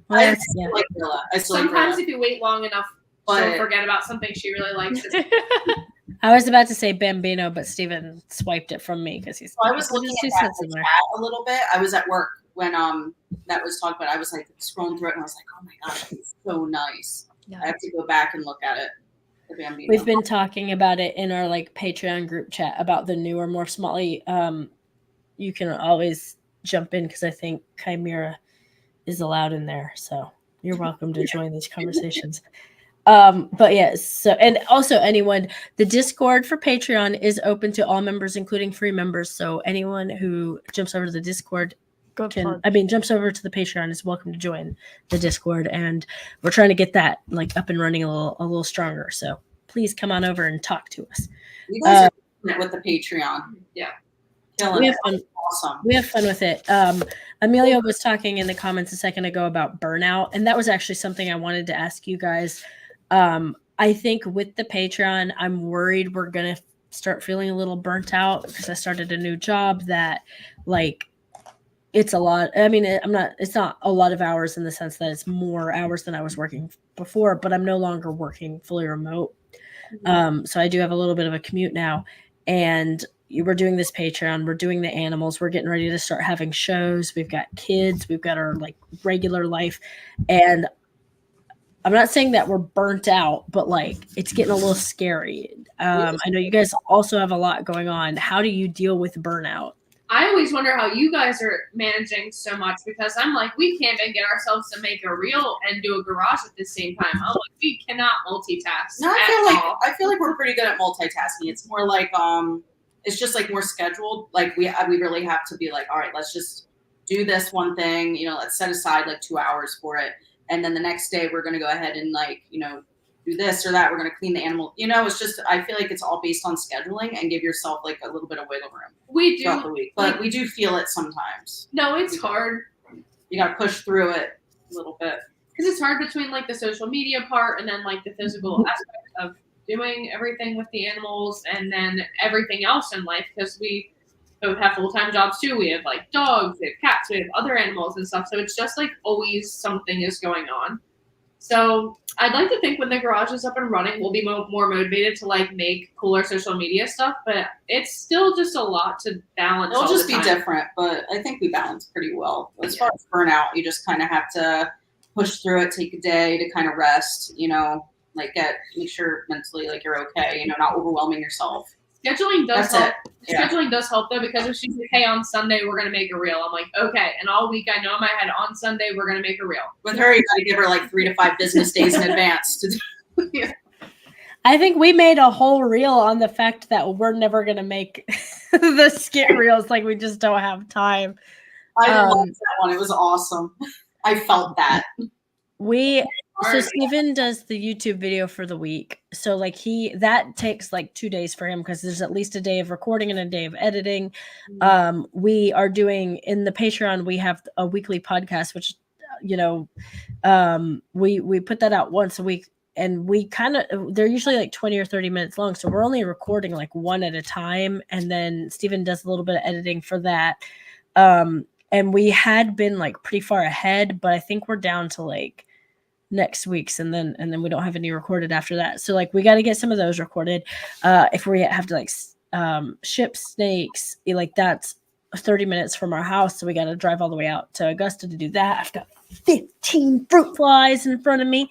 [SPEAKER 6] I still like Gorilla.
[SPEAKER 3] Sometimes if you wait long enough, she'll forget about something she really likes.
[SPEAKER 4] I was about to say Bambino, but Steven swiped it from me because he's.
[SPEAKER 6] I was looking at that chat a little bit. I was at work when that was talked about. I was scrolling through it, and I was like, oh my gosh, it's so nice. Yeah. I have to go back and look at it. The Bambino.
[SPEAKER 4] We've been talking about it in our Patreon group chat about the newer Morphs. Molly, you can always jump in because I think Chimera is allowed in there. So you're welcome to join these conversations. But yes, so and also anyone, the Discord for Patreon is open to all members, including free members. So anyone who jumps over to the Discord jumps over to the Patreon is welcome to join the Discord, and we're trying to get that like up and running a little stronger. So please come on over and talk to us.
[SPEAKER 6] You guys are doing it with the Patreon.
[SPEAKER 3] Yeah.
[SPEAKER 4] We have fun.
[SPEAKER 6] Awesome.
[SPEAKER 4] We have fun with it. Amelia was talking in the comments a second ago about burnout, and that was actually something I wanted to ask you guys. I think with the Patreon, I'm worried we're gonna start feeling a little burnt out because I started a new job that, like, it's a lot. I mean, it's not a lot of hours in the sense that it's more hours than I was working before, but I'm no longer working fully remote. So I do have a little bit of a commute now, and we're doing this Patreon, we're doing the animals, we're getting ready to start having shows. We've got kids, we've got our like regular life. And I'm not saying that we're burnt out, but like it's getting a little scary. I know you guys also have a lot going on. How do you deal with burnout?
[SPEAKER 3] I always wonder how you guys are managing so much, because I'm like, we can't even get ourselves to make a reel and do a garage at the same time. I'm like, we cannot multitask.
[SPEAKER 6] No, I feel like we're pretty good at multitasking. It's more like it's just like more scheduled. Like we really have to be like, all right, let's just do this one thing. You know, let's set aside like 2 hours for it, and then the next day we're gonna go ahead and like, you know, do this or that. We're going to clean the animal. You know, it's just, I feel like it's all based on scheduling and give yourself like a little bit of wiggle room.
[SPEAKER 3] We do.
[SPEAKER 6] Throughout the week. But we do feel it sometimes.
[SPEAKER 3] No, it's hard.
[SPEAKER 6] You got to push through it a little bit.
[SPEAKER 3] Because it's hard between like the social media part and then like the physical aspect of doing everything with the animals and then everything else in life. Because we both have full-time jobs too. We have like dogs, we have cats, we have other animals and stuff. So it's just like always something is going on. So I'd like to think when the garage is up and running, we'll be more motivated to like make cooler social media stuff, but it's still just a lot to balance.
[SPEAKER 6] It'll just be different, but I think we balance pretty well. As far as burnout, you just kind of have to push through it, take a day to kind of rest, you know, like make sure mentally like you're okay, you know, not overwhelming yourself.
[SPEAKER 3] Scheduling does help. Scheduling does help though, because if she's like, hey, on Sunday we're gonna make a reel, I'm like, okay. And all week I know in my head, on Sunday we're gonna make a reel.
[SPEAKER 6] With her, you gotta give her like 3 to 5 business days in advance to do.
[SPEAKER 4] Yeah. I think we made a whole reel on the fact that we're never gonna make the skit reels. Like we just don't have time.
[SPEAKER 6] I loved that one. It was awesome. I felt that.
[SPEAKER 4] So Steven does the YouTube video for the week. So like that takes like 2 days for him because there's at least a day of recording and a day of editing. We are doing in the Patreon, we have a weekly podcast, which, you know, we put that out once a week, and they're usually like 20 or 30 minutes long. So we're only recording like one at a time. And then Steven does a little bit of editing for that. And we had been like pretty far ahead, but I think we're down to like next week's, and then we don't have any recorded after that. So like we got to get some of those recorded. If we have to like ship snakes, like that's 30 minutes from our house, so we got to drive all the way out to Augusta to do that. I've got 15 fruit flies in front of me.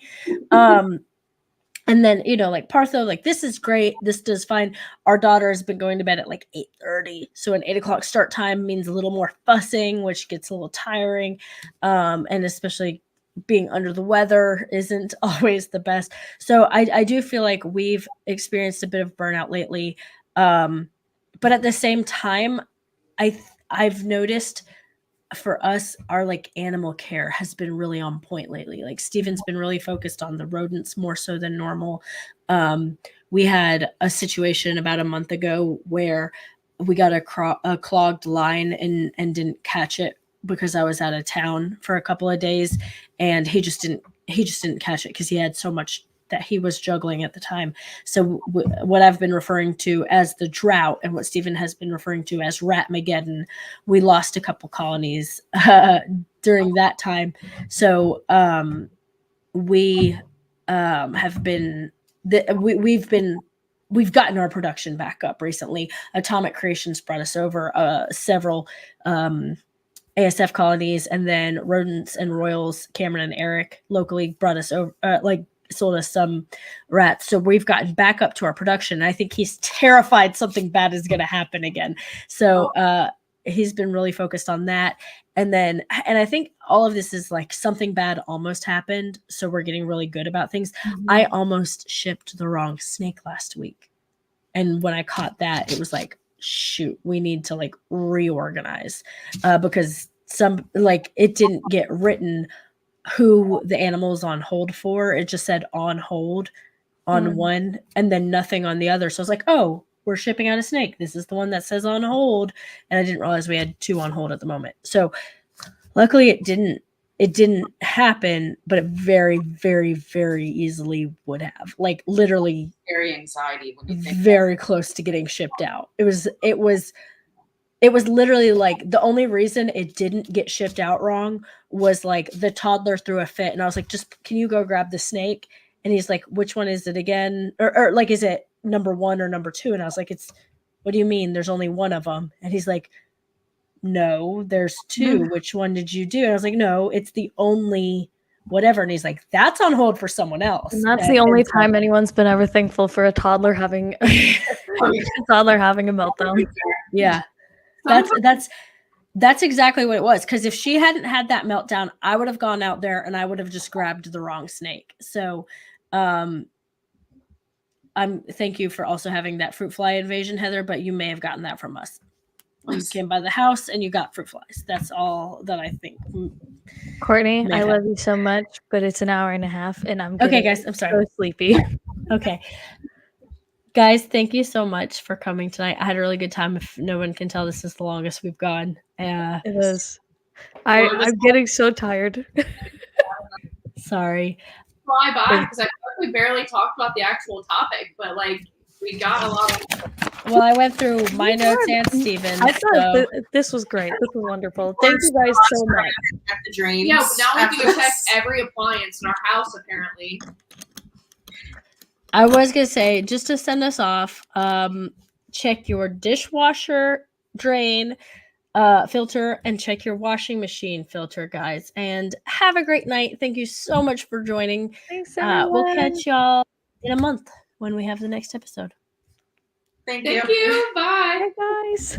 [SPEAKER 4] And then, you know, like Partho, like this is great. This does fine. Our daughter has been going to bed at like 8:30. So an 8 o'clock start time means a little more fussing, which gets a little tiring. And especially being under the weather isn't always the best. So I do feel like we've experienced a bit of burnout lately. But at the same time, I've noticed for us, our like animal care has been really on point lately. Like Steven's been really focused on the rodents more so than normal. We had a situation about a month ago where we got a clogged line and didn't catch it because I was out of town for a couple of days, and he just didn't catch it because he had so much that he was juggling at the time. So what I've been referring to as the drought and what Stephen has been referring to as Ratmageddon, we lost a couple colonies during that time. So we've gotten our production back up recently. Atomic Creations brought us over several ASF colonies, and then Rodents and Royals, Cameron and Eric locally brought us over, sold us some rats. So we've gotten back up to our production. And I think he's terrified something bad is going to happen again. So he's been really focused on that. And I think all of this is like something bad almost happened. So we're getting really good about things. I almost shipped the wrong snake last week. And when I caught that, it was like, shoot, we need to like reorganize because it didn't get written who the animal's on hold for. It just said on hold on one and then nothing on the other. So I was like, oh, we're shipping out a snake. This is the one that says on hold. And I didn't realize we had 2 on hold at the moment. So luckily it didn't happen, but it very, very, very easily would have. Like literally
[SPEAKER 6] Very anxiety when you think
[SPEAKER 4] very close to getting shipped out. It was literally like the only reason it didn't get shipped out wrong was like the toddler threw a fit and I was like, just can you go grab the snake? And he's like, which one is it again? Or like, is it number 1 or number 2? And I was like, what do you mean? There's only one of them. And he's like, no, there's 2. Which one did you do? And I was like, no, it's the only whatever. And he's like, that's on hold for someone else.
[SPEAKER 2] And that's the only time anyone's been ever thankful for a toddler having a meltdown.
[SPEAKER 4] Yeah. That's exactly what it was. Because if she hadn't had that meltdown, I would have gone out there and I would have just grabbed the wrong snake. So thank you for also having that fruit fly invasion, Heather, but you may have gotten that from us. You came by the house and you got fruit flies. That's all that I think.
[SPEAKER 2] Courtney, I love you so much, but it's an hour and a half and I'm
[SPEAKER 4] okay, guys. I'm sorry.
[SPEAKER 2] So sleepy.
[SPEAKER 4] Okay. Guys, thank you so much for coming tonight. I had a really good time. If no one can tell, this is the longest we've gone.
[SPEAKER 2] It is. I'm getting so tired.
[SPEAKER 4] Sorry.
[SPEAKER 3] Fly by because I feel like we barely talked about the actual topic, but like we got a lot of.
[SPEAKER 4] Well, I went through my notes and Steven's.
[SPEAKER 2] I thought this was great. This was wonderful. Thank you guys so much.
[SPEAKER 6] Check the drains.
[SPEAKER 3] Yeah, now we can check every appliance in our house apparently.
[SPEAKER 4] I was gonna say, just to send us off, check your dishwasher drain filter and check your washing machine filter, guys. And have a great night. Thank you so much for joining.
[SPEAKER 2] Thanks, everyone.
[SPEAKER 4] We'll catch y'all in a month when we have the next episode.
[SPEAKER 6] Thank
[SPEAKER 3] you. Bye.
[SPEAKER 2] Bye, guys.